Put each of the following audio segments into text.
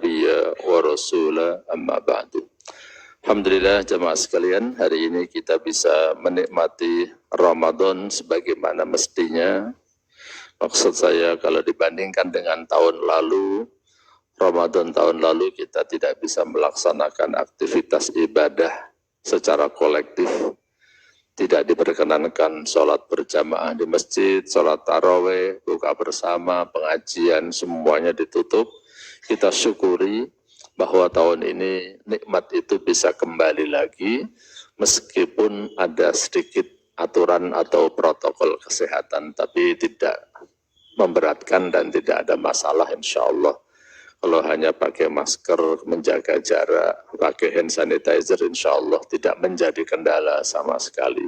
nabiyya wa rasula amma ba'du. Alhamdulillah jemaah sekalian, hari ini kita bisa menikmati Ramadan sebagaimana mestinya. Maksud saya kalau dibandingkan dengan tahun lalu, Ramadan tahun lalu kita tidak bisa melaksanakan aktivitas ibadah secara kolektif. Tidak diperkenankan sholat berjamaah di masjid, sholat taraweh, buka bersama, pengajian, semuanya ditutup. Kita syukuri bahwa tahun ini nikmat itu bisa kembali lagi, meskipun ada sedikit aturan atau protokol kesehatan, tapi tidak memberatkan dan tidak ada masalah insya Allah. Kalau hanya pakai masker, menjaga jarak, pakai hand sanitizer, insya Allah tidak menjadi kendala sama sekali.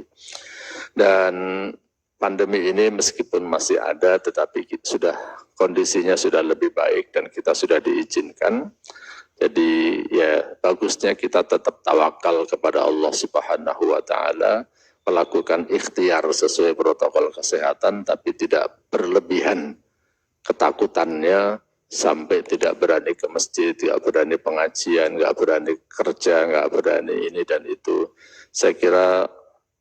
Dan pandemi ini meskipun masih ada, tetapi kondisinya sudah lebih baik dan kita sudah diizinkan. Jadi ya bagusnya kita tetap tawakal kepada Allah Subhanahu wa Ta'ala, melakukan ikhtiar sesuai protokol kesehatan, tapi tidak berlebihan ketakutannya sampai tidak berani ke masjid, tidak berani pengajian, nggak berani kerja, nggak berani ini dan itu. Saya kira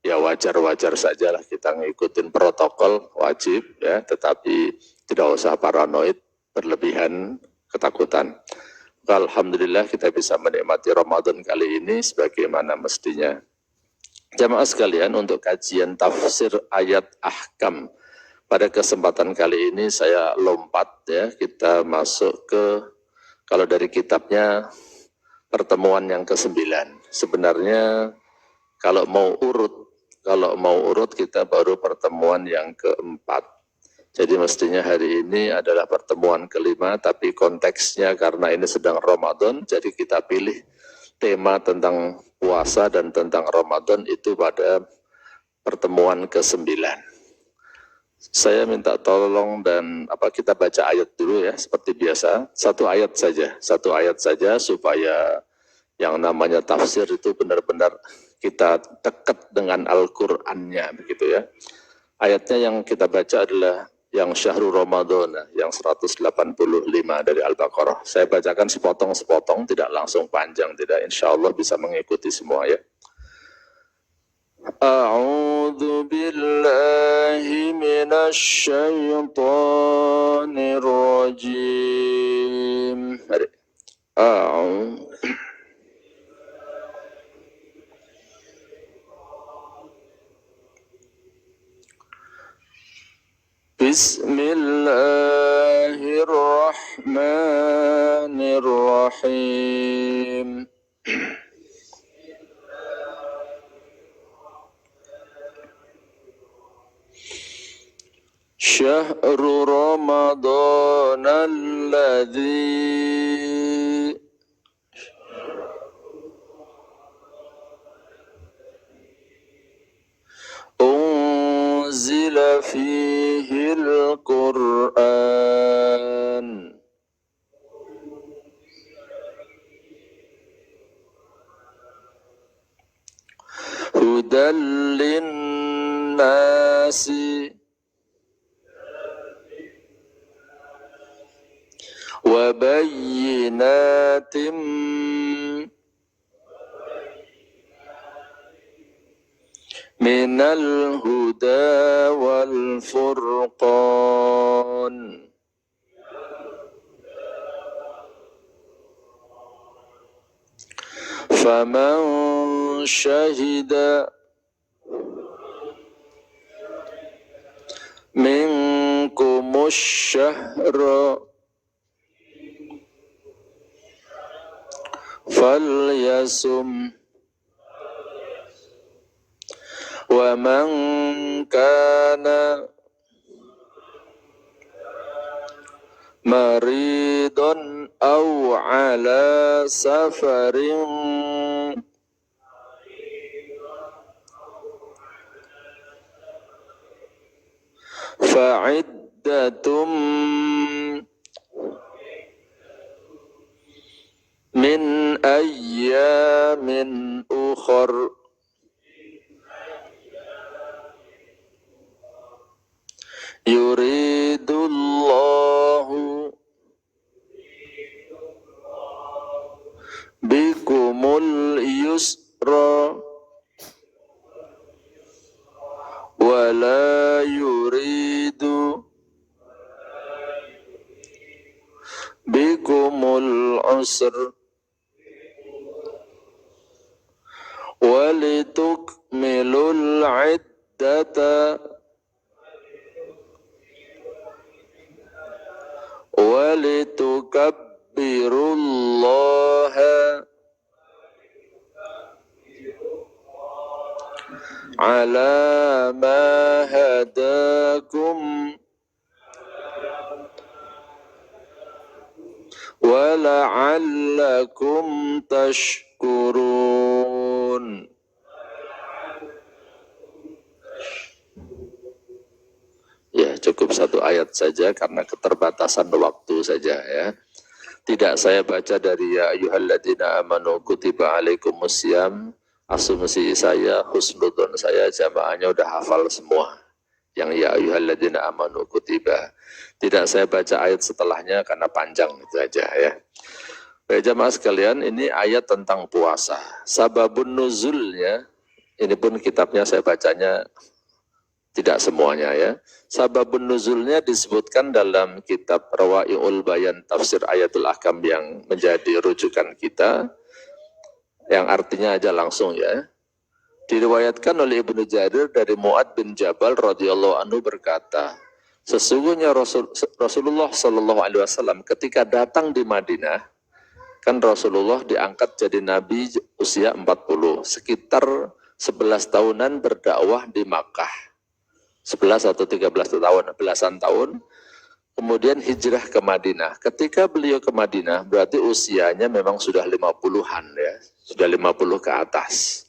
ya wajar-wajar sajalah kita ngikutin protokol wajib ya, tetapi tidak usah paranoid, berlebihan ketakutan. Alhamdulillah kita bisa menikmati Ramadan kali ini sebagaimana mestinya. Jamaah sekalian, untuk kajian tafsir ayat ahkam pada kesempatan kali ini saya lompat ya, kita masuk ke, kalau dari kitabnya, pertemuan yang ke-9. Sebenarnya kalau mau urut kita baru pertemuan yang ke-4. Jadi mestinya hari ini adalah pertemuan ke-5, tapi konteksnya karena ini sedang Ramadan, jadi kita pilih tema tentang puasa dan tentang Ramadan itu pada pertemuan ke-9. Saya minta tolong dan kita baca ayat dulu ya, seperti biasa, satu ayat saja supaya yang namanya tafsir itu benar-benar kita dekat dengan Al-Qur'annya begitu ya. Ayatnya yang kita baca adalah yang Syahrul Ramadan, yang 185 dari Al-Baqarah. Saya bacakan sepotong-sepotong, tidak langsung panjang, tidak, insya Allah bisa mengikuti semua ya. A'udzu billahi minasy syaithanir rajim. Bismillahirrahmanirrahim. Syahrul Ramadan alladzi unzila fihi al-Qur'an hudan lin-nasi wa bayyinatin minal huda wal furqan. Faman syahida minkumus syahra falyasum wa man kana maridun aw ala safarin fa'iddatum min ayyamin ukhar yuridullahu bikumul yusra wala yuridu bikumul usr walitukmilul iddata walitukabbirullaha ala ma hadakum wa la'allakum tashkurun. Ya, cukup satu ayat saja karena keterbatasan waktu saja ya. Tidak saya baca dari ya ayyuhalladzina amanu kutiba alaikumusiyam. Asumsi saya, husnudon saya, jamaahnya udah hafal semua. Yang ya ayyuhalladzina amanu kutiba. Tidak saya baca ayat setelahnya karena panjang itu aja ya. Baik jamaah sekalian, ini ayat tentang puasa. Sababun nuzulnya, ini pun kitabnya saya bacanya tidak semuanya ya. Sababun nuzulnya disebutkan dalam kitab Rawai'ul Bayan Tafsir Ayatul Ahkam yang menjadi rujukan kita. Yang artinya aja langsung ya. Diriwayatkan oleh Ibnu Jarir dari Mu'ad bin Jabal radhiyallahu anhu berkata, sesungguhnya Rasulullah sallallahu alaihi wasallam ketika datang di Madinah, kan Rasulullah diangkat jadi nabi usia 40, sekitar 11 tahunan berdakwah di Makkah. 11 atau 13 tahun, belasan tahun. Kemudian hijrah ke Madinah. Ketika beliau ke Madinah, berarti usianya memang sudah 50-an ya. Sudah 50 ke atas.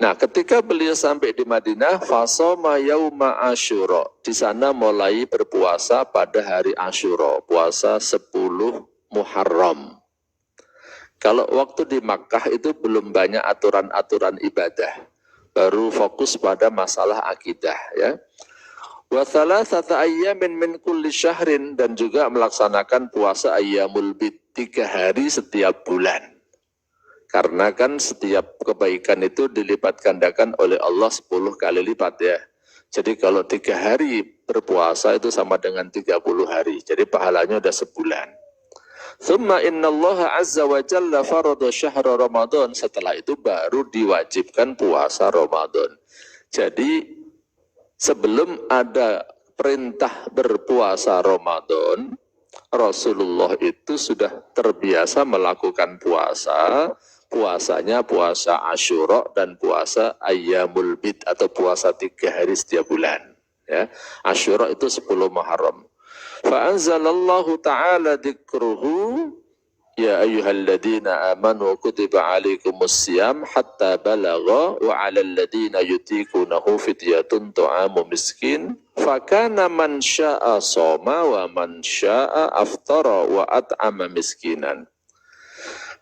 Nah, ketika beliau sampai di Madinah, fasoma yauma Asyura. Di sana mulai berpuasa pada hari Asyura, puasa 10 Muharram. Kalau waktu di Makkah itu belum banyak aturan-aturan ibadah. Baru fokus pada masalah akidah ya. Wa thalathata ayyamin min kulli syahrin, dan juga melaksanakan puasa ayyamul bid 3 hari setiap bulan. Karena kan setiap kebaikan itu dilipat gandakan oleh Allah 10 kali lipat ya. Jadi kalau 3 hari berpuasa itu sama dengan 30 hari. Jadi pahalanya udah sebulan. Thumma innallaha azza wa jalla farada syahra Ramadan. Setelah itu baru diwajibkan puasa Ramadan. Jadi sebelum ada perintah berpuasa Ramadan, Rasulullah itu sudah terbiasa melakukan puasa. Puasanya puasa Asyura dan puasa Ayyamul Bid atau puasa 3 hari setiap bulan. Ya. Asyura itu 10 Muharram. Fa'anzalallahu ta'ala dzikruhu ya ayyuhalladzina amanu kutiba alaikumusiyam hatta balagha wa 'alal ladzina yutiqunahu fidyatun ta'amu miskin fakana man syaa'a shoma wa man syaa'a aftara wa at'ama miskinan.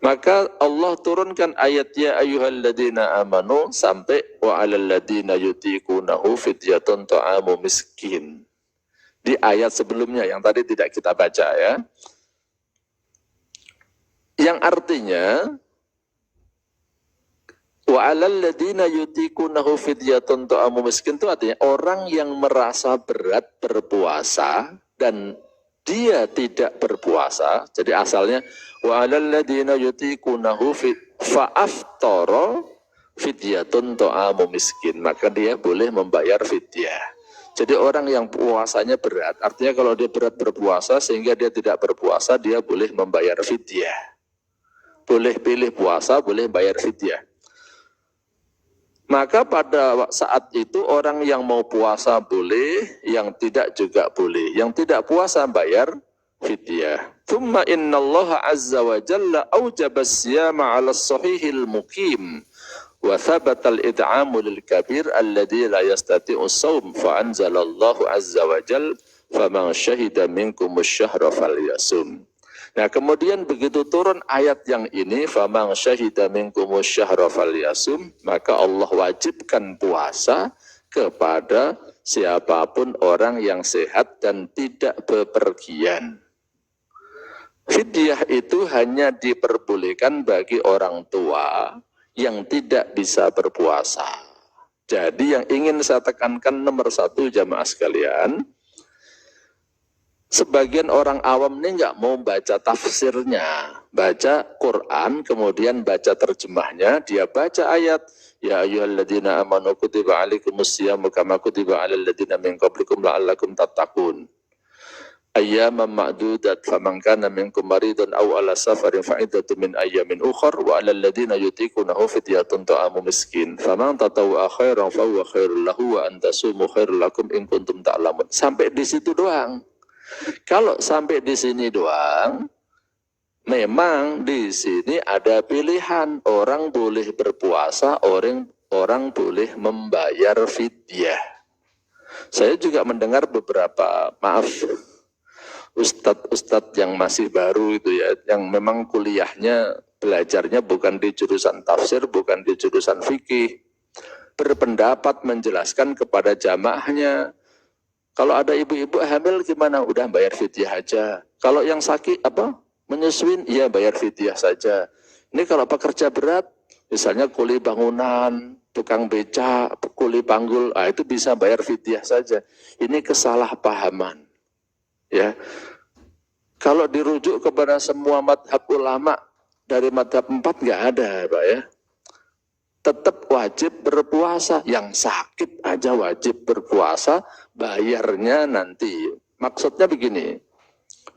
Maka Allah turunkan ayat ya ayyuhalladzina amanu sampai wa 'alal ladzina yutiqunahu fidyatun ta'amu miskin. Di ayat sebelumnya yang tadi tidak kita baca ya. Yang artinya wa 'alal ladzina yutiqunahu fidyatun ta'amu miskin itu artinya orang yang merasa berat berpuasa dan dia tidak berpuasa. Jadi asalnya wa 'alal ladzina yutiqunahu fa'aftara fidyatun ta'amu miskin, maka dia boleh membayar fidyah. Jadi orang yang puasanya berat, artinya kalau dia berat berpuasa sehingga dia tidak berpuasa, dia boleh membayar fidyah. Boleh pilih puasa, boleh bayar fidyah. Maka pada saat itu orang yang mau puasa boleh, yang tidak juga boleh. Yang tidak puasa bayar fidyah. Thumma innallaha azza wa jalla awjaba as-siyama 'ala as-sahihil muqim. Wa thabatal id'amu lil kabir alladhi la yastati'u as-sawm fa anzalallahu azza wa jalla faman syahida minkumus syahra falyasum. Nah, kemudian begitu turun ayat yang ini faman syahida minkumus syahra falyasum, maka Allah wajibkan puasa kepada siapapun orang yang sehat dan tidak bepergian. Fidyah itu hanya diperbolehkan bagi orang tua yang tidak bisa berpuasa. Jadi yang ingin saya tekankan nomor satu jamaah sekalian, sebagian orang awam ini nggak mau baca tafsirnya, baca Quran, kemudian baca terjemahnya, dia baca ayat, ya ayyuhalladzina amanu kutiba alaikumus syiyamu kama kutiba alal ladzina min qablikum la'allakum tattaqun. Ayyaman ma'dudat faman kana minkum maridun aw ala safarin fa'iddatun min ayyamin ukhar wa 'alal ladzina yutiqunahu fidyatun ta'amu miskin faman tatawwa'a khairan fa huwa khairul lahu wa an tasumu khairul lakum in kuntum ta'lamun. Sampai di situ doang. Kalau sampai di sini doang, memang di sini ada pilihan, orang boleh berpuasa, orang boleh membayar fidyah. Saya juga mendengar beberapa, maaf, ustadz-ustadz yang masih baru itu ya, yang memang kuliahnya, belajarnya bukan di jurusan tafsir, bukan di jurusan fikih, berpendapat menjelaskan kepada jamaahnya, kalau ada ibu-ibu hamil gimana? Udah bayar fidyah aja. Kalau yang sakit menyusuin, iya bayar fidyah saja. Ini kalau pekerja berat, misalnya kuli bangunan, tukang beca, kuli panggul, itu bisa bayar fidyah saja. Ini kesalahpahaman. Ya, kalau dirujuk kepada semua madhab ulama dari madhab 4 nggak ada, Pak ya. Tetap wajib berpuasa, yang sakit aja wajib berpuasa, bayarnya nanti. Maksudnya begini,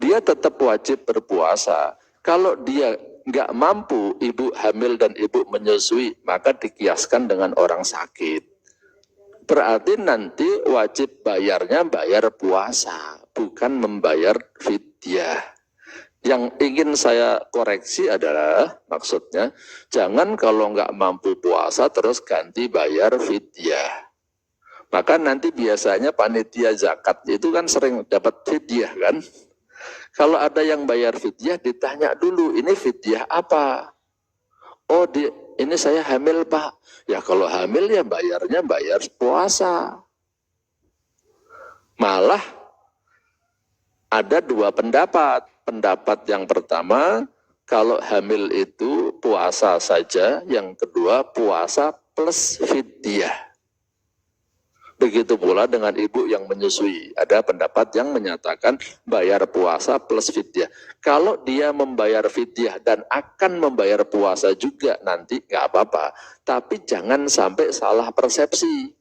dia tetap wajib berpuasa. Kalau dia nggak mampu, ibu hamil dan ibu menyusui, maka dikiaskan dengan orang sakit. Berarti nanti wajib bayarnya bayar puasa, bukan membayar fidyah. Yang ingin saya koreksi adalah, maksudnya, jangan kalau nggak mampu puasa terus ganti bayar fidyah. Maka nanti biasanya panitia zakat itu kan sering dapat fidyah kan. Kalau ada yang bayar fidyah ditanya dulu, ini fidyah apa? Oh, ini saya hamil Pak. Ya kalau hamil ya bayarnya bayar puasa. Malah ada dua pendapat. Pendapat yang pertama, kalau hamil itu puasa saja. Yang kedua, puasa plus fidyah. Begitu pula dengan ibu yang menyusui. Ada pendapat yang menyatakan bayar puasa plus fidyah. Kalau dia membayar fidyah dan akan membayar puasa juga nanti nggak apa-apa. Tapi jangan sampai salah persepsi.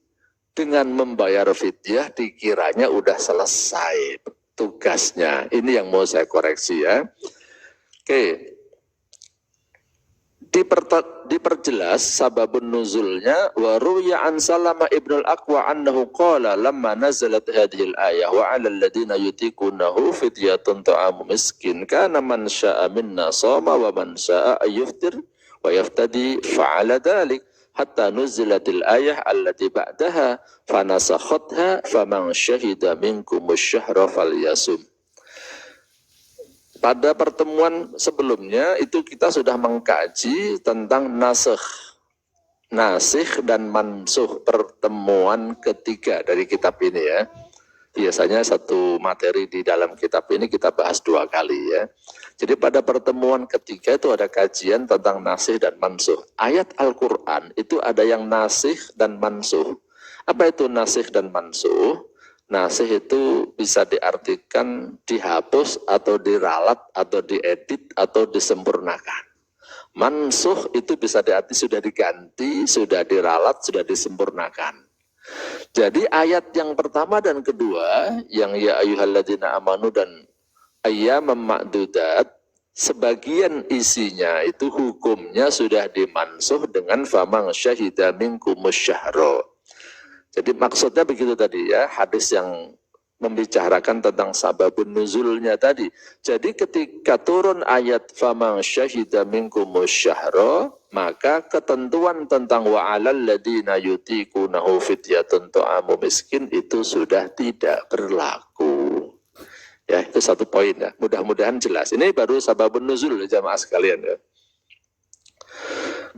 Dengan membayar fidyah dikiranya udah selesai tugasnya. Ini yang mau saya koreksi ya. Oke. Diperjelas sababun nuzulnya, wa ruwiya an Salama ibnul Aqwa annahu qala lamma nazalat hadhil ayah wa 'alal ladina yutiqunahu fidyatun ta'amu miskin kana man syaa'a minna shoma wa man syaa'a ayyuftir wa yaftadi fa'ala dhalik hatta nuzilatil ayah allati ba'daha fanasakhatha faman syahida minkumus syahra falyasum. Pada pertemuan sebelumnya itu kita sudah mengkaji tentang nasikh dan mansuh, pertemuan ketiga dari kitab ini ya. Biasanya satu materi di dalam kitab ini kita bahas 2 kali ya. Jadi pada pertemuan ketiga itu ada kajian tentang nasikh dan mansuh. Ayat Al-Quran itu ada yang nasikh dan mansuh. Apa itu nasikh dan mansuh? Nasikh itu bisa diartikan dihapus atau diralat atau diedit atau disempurnakan. Mansuh itu bisa diarti sudah diganti, sudah diralat, sudah disempurnakan. Jadi ayat yang pertama dan kedua yang ya ayyuhalladzina amanu dan ayyaman ma'dudat, sebagian isinya itu hukumnya sudah dimansuh dengan faman syahida minkumus syahra. Jadi maksudnya begitu tadi ya, hadis yang membicarakan tentang sababun nuzulnya tadi. Jadi ketika turun ayat faman syahida minkumus syahra, maka ketentuan tentang wa 'alal ladzina yutiqunahu fidyatun ta'amu miskin itu sudah tidak berlaku. Ya, itu satu poin ya. Mudah-mudahan jelas. Ini baru sababun nuzul jamaah sekalian ya.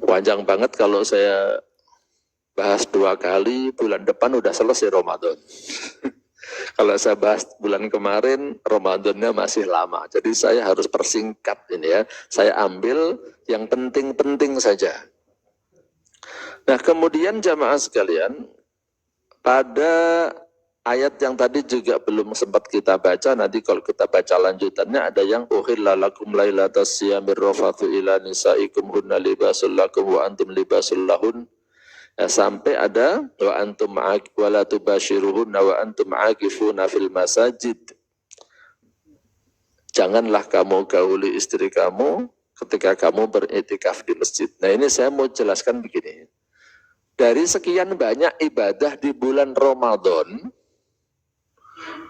Panjang banget kalau saya bahas 2 kali, bulan depan udah selesai Ramadan. Kalau saya bahas bulan kemarin, Ramadannya masih lama. Jadi saya harus persingkat ini ya. Saya ambil yang penting-penting saja. Nah kemudian jamaah sekalian, pada ayat yang tadi juga belum sempat kita baca, nanti kalau kita baca lanjutannya ada yang uhilla lakum lailatas siyamir rafathu ila nisaikum hunna libasul lakum wa antum libasul lahun. Ya, sampai ada wa antum wala tubashiruhunna wa antum aakifuna fil masajid. Janganlah kamu gauli istri kamu ketika kamu beriktikaf di masjid. Nah ini saya mau jelaskan begini. Dari sekian banyak ibadah di bulan Ramadan,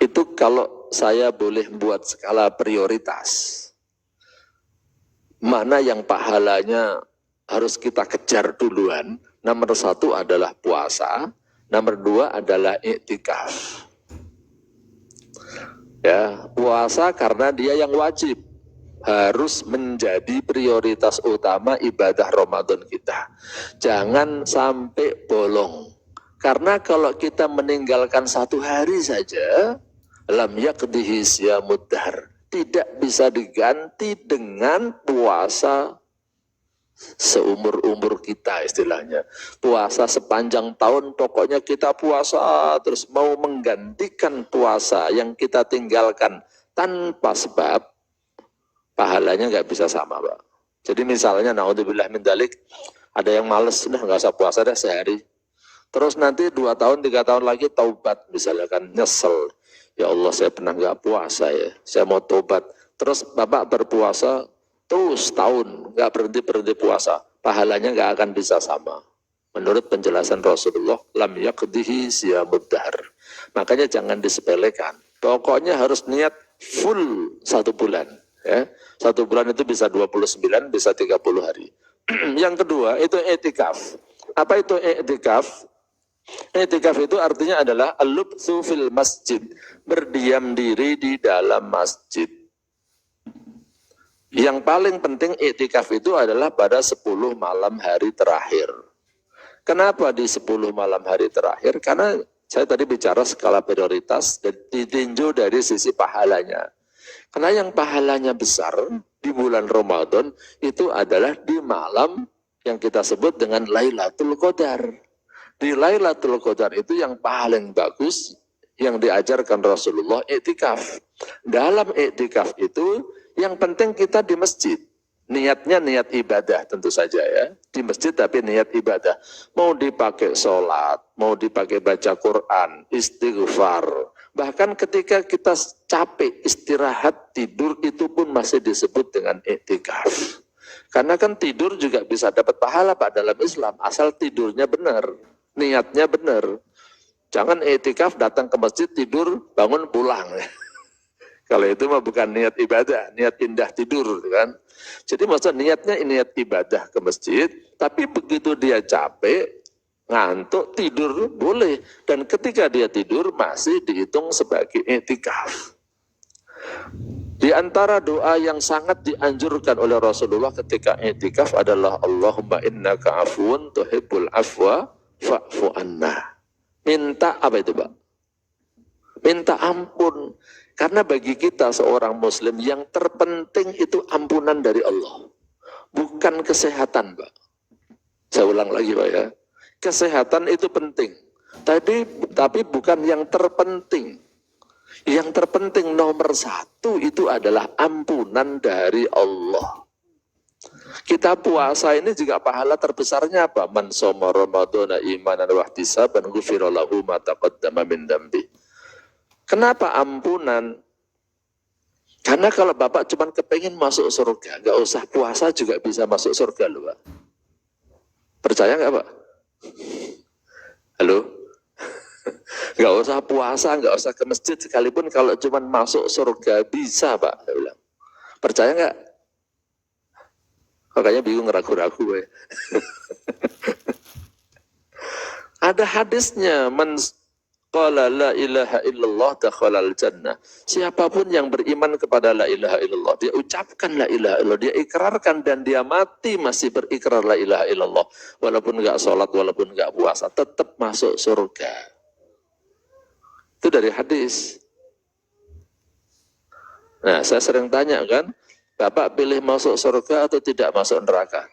itu kalau saya boleh buat skala prioritas, mana yang pahalanya harus kita kejar duluan. Nomor 1 adalah puasa, nomor 2 adalah iktikaf. Ya, puasa karena dia yang wajib, harus menjadi prioritas utama ibadah Ramadan kita. Jangan sampai bolong. Karena kalau kita meninggalkan 1 hari saja, lam yaqdihi siyamud dahr, tidak bisa diganti dengan puasa seumur-umur kita istilahnya. Puasa sepanjang tahun, pokoknya kita puasa terus, mau menggantikan puasa yang kita tinggalkan tanpa sebab, pahalanya nggak bisa sama, Pak. Jadi misalnya, naudzubillah min dzalik, ada yang males, sudah nggak usah puasa deh sehari. Terus nanti 2 tahun, 3 tahun lagi taubat, misalnya kan nyesel. Ya Allah, saya pernah nggak puasa ya, saya mau taubat. Terus Bapak berpuasa terus tahun, nggak berhenti puasa, pahalanya nggak akan bisa sama. Menurut penjelasan Rasulullah, lam yaqdihi siyamud dahr. Makanya jangan disepelekan. Pokoknya harus niat full 1 bulan. Ya. 1 bulan itu bisa 29, bisa 30 hari. Yang kedua itu i'tikaf. Apa itu i'tikaf? I'tikaf itu artinya adalah al-lubthu fil masjid, berdiam diri di dalam masjid. Yang paling penting i'tikaf itu adalah pada 10 malam hari terakhir. Kenapa di 10 malam hari terakhir? Karena saya tadi bicara skala prioritas dan ditinjau dari sisi pahalanya. Karena yang pahalanya besar di bulan Ramadan itu adalah di malam yang kita sebut dengan Lailatul Qadar. Di Lailatul Qadar itu yang paling bagus yang diajarkan Rasulullah i'tikaf. Dalam i'tikaf itu yang penting kita di masjid. Niatnya niat ibadah tentu saja ya. Di masjid tapi niat ibadah. Mau dipakai sholat, mau dipakai baca Quran, istighfar. Bahkan ketika kita capek, istirahat, tidur, itu pun masih disebut dengan i'tikaf. Karena kan tidur juga bisa dapat pahala Pak dalam Islam. Asal tidurnya benar, niatnya benar. Jangan i'tikaf datang ke masjid, tidur, bangun, pulang. Kalau itu mah bukan niat ibadah, niat pindah tidur kan. Jadi maksudnya niatnya niat ibadah ke masjid, tapi begitu dia capek, ngantuk, tidur boleh. Dan ketika dia tidur masih dihitung sebagai i'tikaf. Di antara doa yang sangat dianjurkan oleh Rasulullah ketika i'tikaf adalah Allahumma innaka afuun tuhibbul afwa fa'fu anna. Minta apa itu Pak? Minta ampun. Karena bagi kita seorang muslim yang terpenting itu ampunan dari Allah. Bukan kesehatan Pak. Saya ulang lagi Pak ya. Kesehatan itu penting. Tapi bukan yang terpenting. Yang terpenting nomor 1 itu adalah ampunan dari Allah. Kita puasa ini juga pahala terbesarnya apa? Man shoma ramadhana imanan wa ihtisaban ghufira lahu ma taqaddama min dambi. Kenapa ampunan? Karena kalau Bapak cuma kepengen masuk surga, nggak usah puasa juga bisa masuk surga loh Pak. Percaya nggak Pak? Halo? Nggak usah puasa, nggak usah ke masjid sekalipun kalau cuma masuk surga bisa Pak. Saya bilang. Percaya nggak? Makanya bingung ragu-ragu ya. Ada hadisnya, qala la ilaha illallah dakhalal jannah. Siapapun yang beriman kepada la ilaha illallah, dia ucapkan la ilaha illallah, dia ikrarkan dan dia mati masih berikrar la ilaha illallah, walaupun enggak sholat, walaupun enggak puasa, tetap masuk surga. Itu dari hadis. Nah, saya sering tanya kan, Bapak pilih masuk surga atau tidak masuk neraka?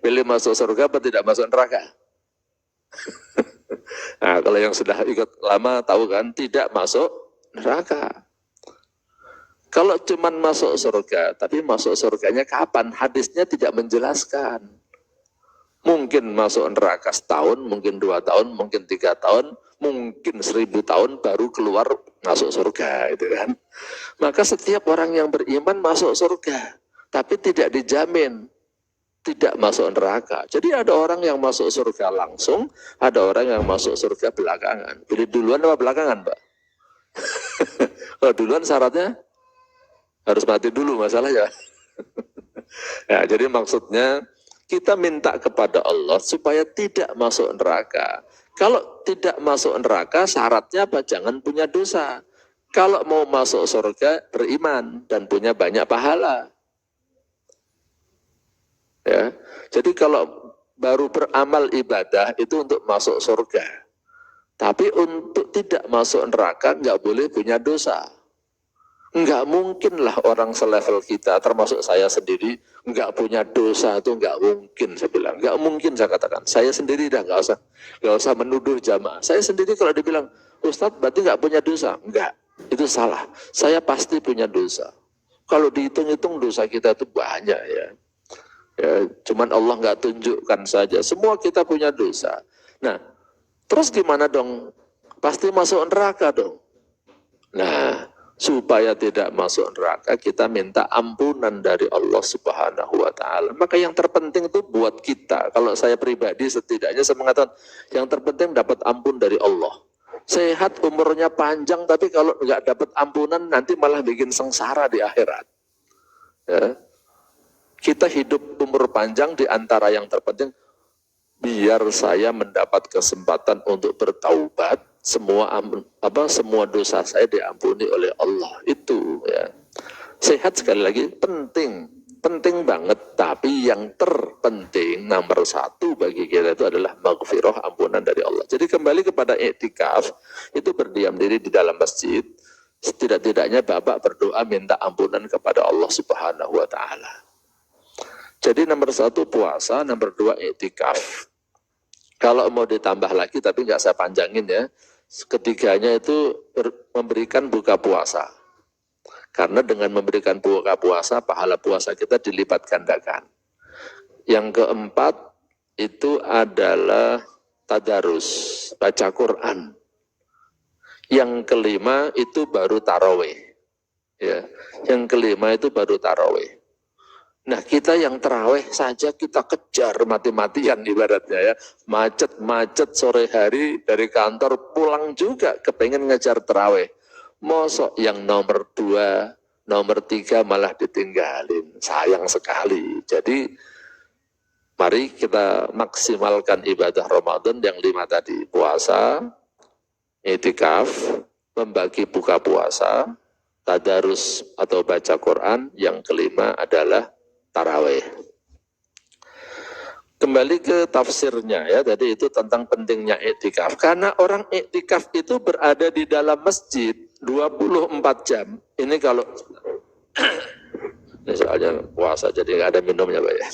Pilih masuk surga atau tidak masuk neraka? Nah, kalau yang sudah ikut lama tahu kan, tidak masuk neraka. Kalau cuman masuk surga, tapi masuk surganya kapan? Hadisnya tidak menjelaskan. Mungkin masuk neraka setahun, mungkin 2 tahun, mungkin 3 tahun, mungkin 1000 tahun baru keluar masuk surga, itu kan. Maka setiap orang yang beriman masuk surga, tapi tidak dijamin tidak masuk neraka. Jadi ada orang yang masuk surga langsung, ada orang yang masuk surga belakangan. Pilih duluan apa belakangan, Pak? Kalau duluan syaratnya harus mati dulu masalahnya. Ya, jadi maksudnya kita minta kepada Allah supaya tidak masuk neraka. Kalau tidak masuk neraka syaratnya apa? Jangan punya dosa. Kalau mau masuk surga beriman dan punya banyak pahala. Ya, jadi kalau baru beramal ibadah itu untuk masuk surga. Tapi untuk tidak masuk neraka nggak boleh punya dosa. Enggak mungkin lah orang selevel kita, termasuk saya sendiri, enggak punya dosa itu enggak mungkin, saya bilang. Enggak mungkin saya katakan. Saya sendiri dah enggak usah menuduh jamaah. Saya sendiri kalau dibilang, Ustadz berarti enggak punya dosa. Enggak, itu salah. Saya pasti punya dosa. Kalau dihitung-hitung dosa kita itu banyak ya. Cuman Allah enggak tunjukkan saja. Semua kita punya dosa. Nah, terus gimana dong? Pasti masuk neraka dong. Nah, supaya tidak masuk neraka, kita minta ampunan dari Allah Subhanahu wa Ta'ala. Maka yang terpenting itu buat kita. Kalau saya pribadi, setidaknya saya mengatakan yang terpenting dapat ampun dari Allah. Sehat, umurnya panjang, tapi kalau nggak dapat ampunan, nanti malah bikin sengsara di akhirat. Ya. Kita hidup umur panjang, di antara yang terpenting, biar saya mendapat kesempatan untuk bertaubat, semua dosa saya diampuni oleh Allah. Itu ya. Sehat sekali lagi penting banget, tapi yang terpenting nomor 1 bagi kita itu adalah maghfirah, ampunan dari Allah. Jadi kembali kepada iktikaf, itu berdiam diri di dalam masjid, setidak-tidaknya Bapak berdoa minta ampunan kepada Allah Subhanahu wa Ta'ala. Jadi nomor 1 puasa, nomor 2 iktikaf. Kalau mau ditambah lagi, tapi nggak saya panjangin ya, ketiganya itu memberikan buka puasa. Karena dengan memberikan buka puasa, pahala puasa kita dilipat gandakan. Yang keempat itu adalah tadarus, baca Quran. Yang kelima itu baru tarawih. Ya. Yang kelima itu baru tarawih. Nah, kita yang terawih saja kita kejar mati-matian ibaratnya ya. Macet-macet sore hari dari kantor pulang juga kepengen ngejar terawih. Mosok yang nomor 2, nomor 3 malah ditinggalin. Sayang sekali. Jadi mari kita maksimalkan ibadah Ramadan yang 5 tadi. Puasa, iktikaf, membagi buka puasa, tadarus atau baca Quran. Yang kelima adalah tarawih. Kembali ke tafsirnya ya, tadi itu tentang pentingnya iktikaf. Karena orang iktikaf itu berada di dalam masjid 24 jam. Ini kalau ini soalnya puasa jadi nggak ada minumnya Pak ya.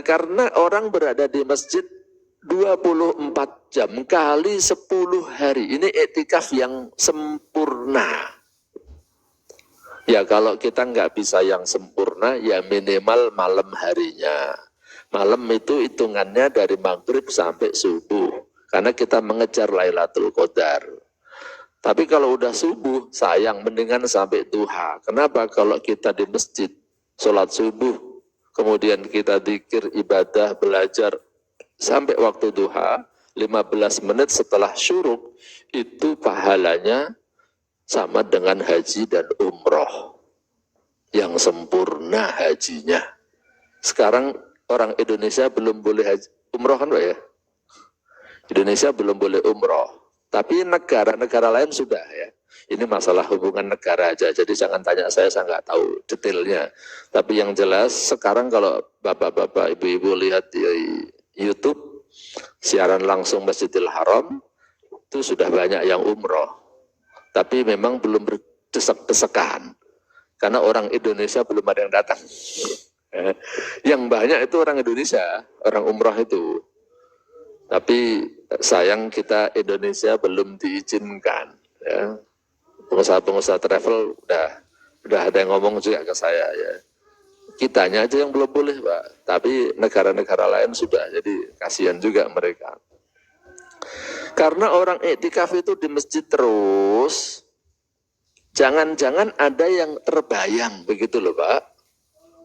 Karena orang berada di masjid 24 jam kali 10 hari. Ini iktikaf yang sempurna. Ya kalau kita nggak bisa yang sempurna, ya minimal malam harinya. Malam itu hitungannya dari maghrib sampai subuh. Karena kita mengejar Lailatul Qadar. Tapi kalau udah subuh, sayang mendingan sampai duha. Kenapa? Kalau kita di masjid, sholat subuh, kemudian kita dzikir, ibadah, belajar, sampai waktu duha, 15 menit setelah syuruk, itu pahalanya sama dengan haji dan umroh yang sempurna hajinya. Sekarang orang Indonesia belum boleh haji, umroh kan Pak ya? Indonesia belum boleh umroh, tapi negara-negara lain sudah ya. Ini masalah hubungan negara aja, jadi jangan tanya saya nggak tahu detailnya. Tapi yang jelas sekarang kalau bapak-bapak, ibu-ibu lihat di YouTube, siaran langsung Masjidil Haram, itu sudah banyak yang umroh. Tapi memang belum berdesak-desakan. Karena orang Indonesia belum ada yang datang. Yang banyak itu orang Indonesia, orang umrah itu. Tapi sayang kita Indonesia belum diizinkan. Ya. Pengusaha-pengusaha travel udah ada yang ngomong juga ke saya ya. Kitanya aja yang belum boleh Pak, tapi negara-negara lain sudah, jadi kasihan juga mereka. Karena orang iktikaf itu di masjid terus, jangan-jangan ada yang terbayang begitu loh Pak.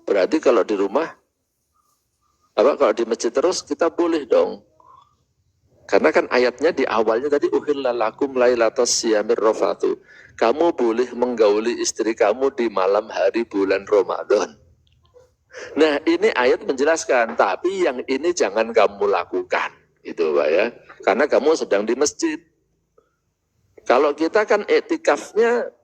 Berarti kalau di rumah, kalau di masjid terus kita boleh dong. Karena kan ayatnya di awalnya tadi uhilla lakum lailatas siyamir rafatu. Kamu boleh menggauli istri kamu di malam hari bulan Ramadan. Nah ini ayat menjelaskan, tapi yang ini jangan kamu lakukan, gitu Pak ya, karena kamu sedang di masjid. Kalau kita kan iktikafnya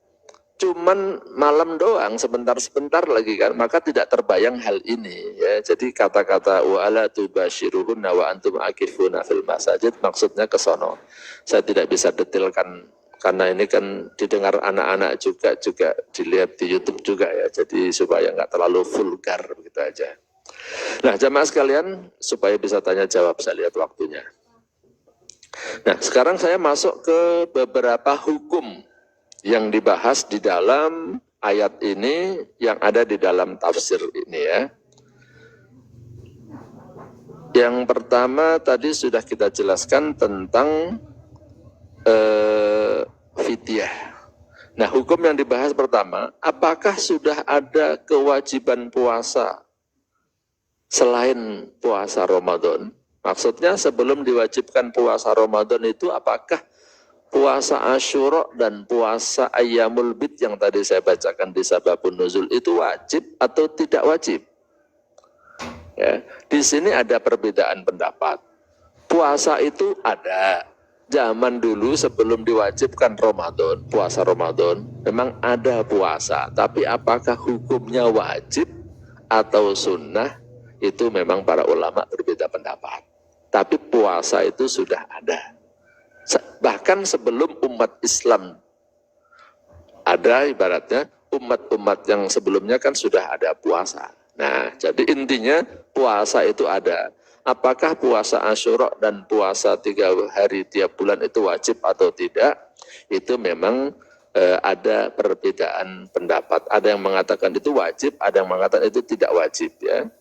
cuman malam doang, sebentar-sebentar lagi kan, maka tidak terbayang hal ini ya. Jadi kata-kata wa ala tubashiruhunna wa antum akifuna fil masajid maksudnya ke sono. Saya tidak bisa detailkan karena ini kan didengar anak-anak juga dilihat di YouTube juga ya, jadi supaya nggak terlalu vulgar gitu aja. Nah jamaah sekalian, supaya bisa tanya jawab, saya lihat waktunya. Nah sekarang saya masuk ke beberapa hukum yang dibahas di dalam ayat ini, yang ada di dalam tafsir ini ya. Yang pertama tadi sudah kita jelaskan tentang fidyah. Nah, hukum yang dibahas pertama, apakah sudah ada kewajiban puasa selain puasa Ramadan? Maksudnya sebelum diwajibkan puasa Ramadan itu apakah puasa Asyura dan puasa Ayyamul Bid yang tadi saya bacakan di Sababun Nuzul itu wajib atau tidak wajib? Ya, di sini ada perbedaan pendapat. Puasa itu ada. Zaman dulu sebelum diwajibkan Ramadan, puasa Ramadan, memang ada puasa. Tapi apakah hukumnya wajib atau sunnah, itu memang para ulama berbeda pendapat. Tapi puasa itu sudah ada. Bahkan sebelum umat Islam ada, ibaratnya umat-umat yang sebelumnya kan sudah ada puasa. Nah, jadi intinya puasa itu ada. Apakah puasa Asyura dan puasa 3 hari tiap bulan itu wajib atau tidak? Itu memang ada perbedaan pendapat. Ada yang mengatakan itu wajib, ada yang mengatakan itu tidak wajib ya.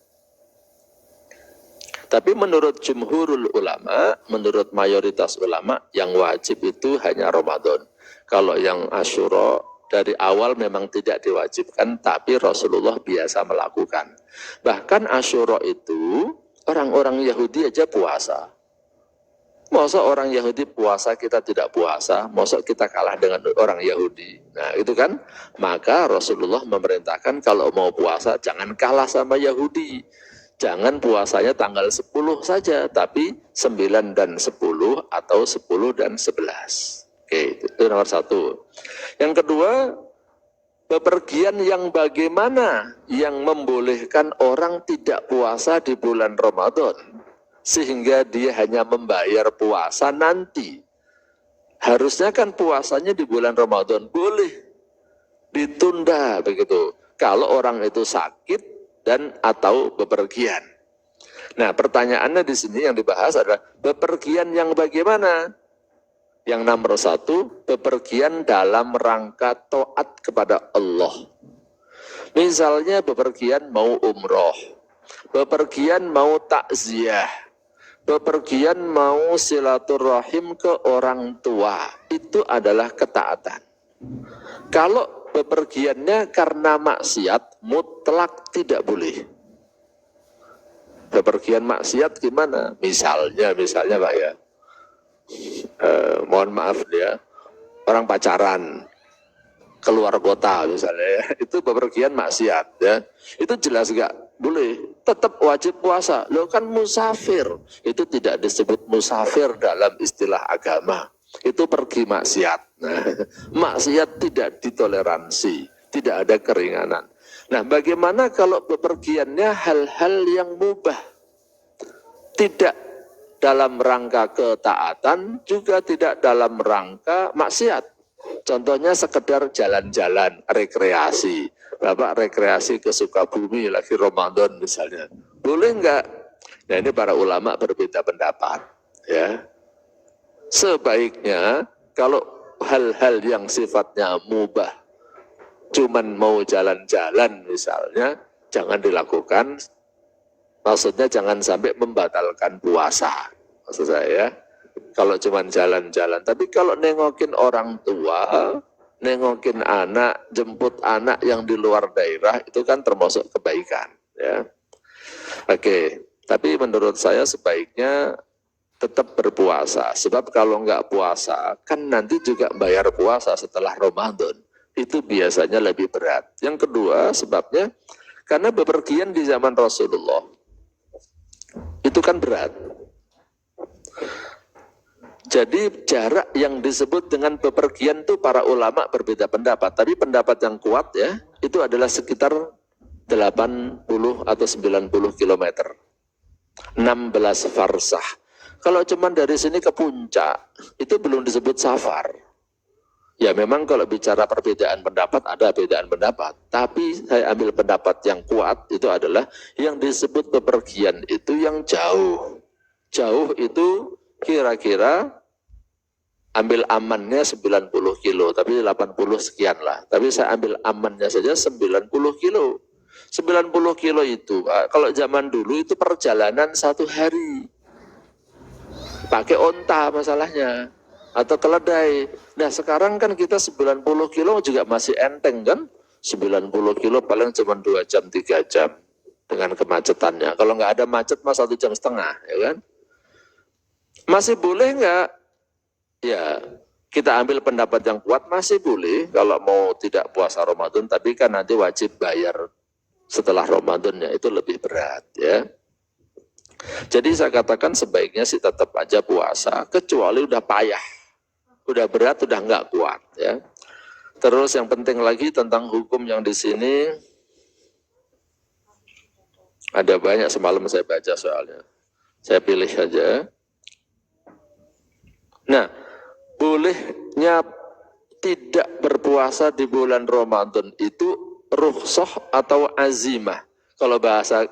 Tapi menurut jumhurul ulama, menurut mayoritas ulama, yang wajib itu hanya Ramadan. Kalau yang Asyura dari awal memang tidak diwajibkan, tapi Rasulullah biasa melakukan. Bahkan Asyura itu orang-orang Yahudi aja puasa. Masa orang Yahudi puasa kita tidak puasa, masa kita kalah dengan orang Yahudi. Nah itu kan, maka Rasulullah memerintahkan kalau mau puasa jangan kalah sama Yahudi. Jangan puasanya tanggal 10 saja, tapi 9 dan 10 atau 10 dan 11. Oke, itu nomor satu. Yang kedua, bepergian yang bagaimana yang membolehkan orang tidak puasa di bulan Ramadan, sehingga dia hanya membayar puasa nanti. Harusnya kan puasanya di bulan Ramadan, boleh ditunda begitu. Kalau orang itu sakit dan atau bepergian. Nah, pertanyaannya di sini yang dibahas adalah bepergian yang bagaimana? Yang nomor satu, bepergian dalam rangka taat kepada Allah. Misalnya bepergian mau umroh, bepergian mau takziah, bepergian mau silaturahim ke orang tua, itu adalah ketaatan. Kalau bepergiannya karena maksiat, mutlak tidak boleh. Bepergian maksiat gimana? Misalnya Pak ya, mohon maaf ya, orang pacaran keluar kota misalnya ya, itu bepergian maksiat ya, itu jelas nggak boleh, tetap wajib puasa. Lo kan musafir, itu tidak disebut musafir dalam istilah agama, itu pergi maksiat. Nah, maksiat tidak ditoleransi, tidak ada keringanan. Nah, bagaimana kalau bepergiannya hal-hal yang mubah, tidak dalam rangka ketaatan, juga tidak dalam rangka maksiat. Contohnya sekedar jalan-jalan, rekreasi. Bapak rekreasi ke Sukabumi lagi Ramadan misalnya. Boleh enggak? Nah ini para ulama berbeda pendapat. Ya, sebaiknya kalau hal-hal yang sifatnya mubah, cuman mau jalan-jalan misalnya, jangan dilakukan. Maksudnya jangan sampai membatalkan puasa. Maksud saya, kalau cuma jalan-jalan. Tapi kalau nengokin orang tua, nengokin anak, jemput anak yang di luar daerah, itu kan termasuk kebaikan. Ya. Oke, tapi menurut saya sebaiknya tetap berpuasa. Sebab kalau nggak puasa, kan nanti juga bayar puasa setelah Ramadan. Itu biasanya lebih berat. Yang kedua sebabnya, karena bepergian di zaman Rasulullah, itu kan berat. Jadi jarak yang disebut dengan bepergian itu para ulama berbeda pendapat. Tapi pendapat yang kuat ya, itu adalah sekitar 80 atau 90 km. 16 farsah. Kalau cuma dari sini ke puncak, itu belum disebut safar. Ya memang kalau bicara perbedaan pendapat, ada perbedaan pendapat. Tapi saya ambil pendapat yang kuat, itu adalah yang disebut bepergian itu yang jauh. Jauh itu kira-kira ambil amannya 90 kilo, tapi 80 sekian lah. Tapi saya ambil amannya saja 90 kilo. 90 kilo itu, kalau zaman dulu itu perjalanan 1 hari. Pakai onta masalahnya, atau keledai. Nah sekarang kan kita 90 kilo juga masih enteng kan? 90 kilo paling cuma 2 jam, 3 jam dengan kemacetannya. Kalau nggak ada macet mah 1,5 jam, ya kan? Masih boleh nggak? Ya, kita ambil pendapat yang kuat masih boleh kalau mau tidak puasa Ramadan, tapi kan nanti wajib bayar setelah Ramadannya, itu lebih berat ya. Jadi saya katakan sebaiknya sih tetap aja puasa, kecuali udah payah, udah berat, udah nggak kuat ya. Terus yang penting lagi tentang hukum yang di sini, ada banyak semalam saya baca soalnya, saya pilih saja. Nah, bolehnya tidak berpuasa di bulan Ramadan itu rukhsah atau azimah. Kalau bahasa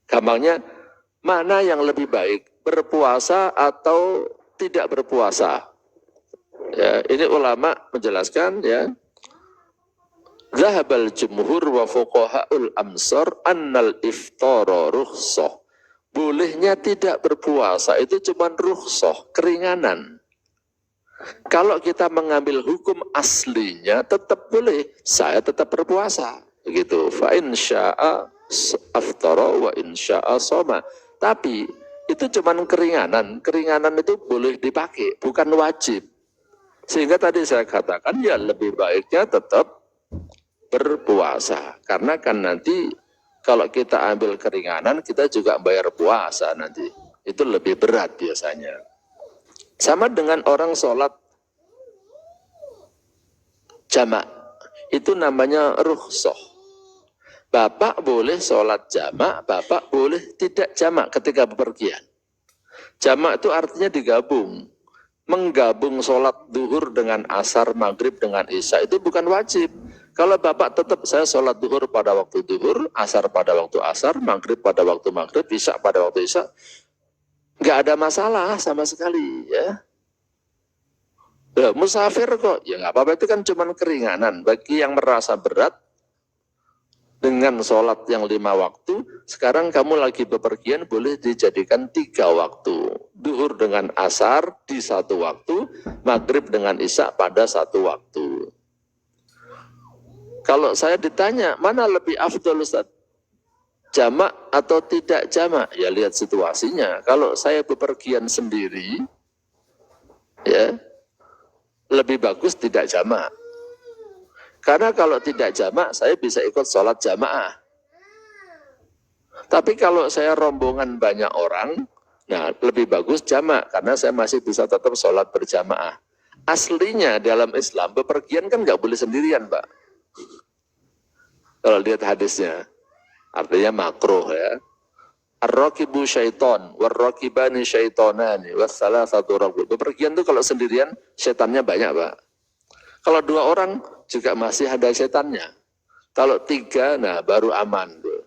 gampangnya, mana yang lebih baik, berpuasa atau tidak berpuasa? Ya, ini ulama menjelaskan ya. Zahabal jumhur wa fuqaha'ul amsar annal iftara rukhsah. Bolehnya tidak berpuasa itu cuma rukhsah, keringanan. Kalau kita mengambil hukum aslinya tetap boleh, saya tetap berpuasa. Begitu. Fa in syaa aftara wa in syaa shoma. Tapi itu cuma keringanan. Keringanan itu boleh dipakai, bukan wajib. Sehingga tadi saya katakan ya lebih baiknya tetap berpuasa. Karena kan nanti kalau kita ambil keringanan, kita juga bayar puasa nanti. Itu lebih berat biasanya. Sama dengan orang sholat jamak. Itu namanya rukhsah. Bapak boleh sholat jamak, bapak boleh tidak jamak ketika bepergian. Jamak itu artinya digabung. Menggabung sholat duhur dengan asar, maghrib dengan isya itu bukan wajib. Kalau bapak tetap saya sholat duhur pada waktu duhur, asar pada waktu asar, maghrib pada waktu maghrib, isya pada waktu isya, nggak ada masalah sama sekali ya. Musafir kok, ya nggak apa-apa, itu kan cuma keringanan. Bagi yang merasa berat dengan sholat yang 5 waktu, sekarang kamu lagi bepergian boleh dijadikan 3 waktu. Duhur dengan asar di 1 waktu, maghrib dengan isya pada 1 waktu. Kalau saya ditanya, mana lebih afdol Ustaz? Jamak atau tidak jamak? Ya lihat situasinya. Kalau saya bepergian sendiri, ya lebih bagus tidak jamak. Karena kalau tidak jamak, saya bisa ikut sholat jamaah. Tapi kalau saya rombongan banyak orang, nah lebih bagus jamak, karena saya masih bisa tetap sholat berjamaah. Aslinya dalam Islam, bepergian kan nggak boleh sendirian, Pak. Kalau lihat hadisnya, artinya makruh ya. Ar-rakibu syaiton, war-rakibani syaitonani, wassalasatu rabbul. Bepergian tuh kalau sendirian, syaitannya banyak, Pak. Kalau 2 orang juga masih ada setannya. Kalau 3, nah baru aman tuh.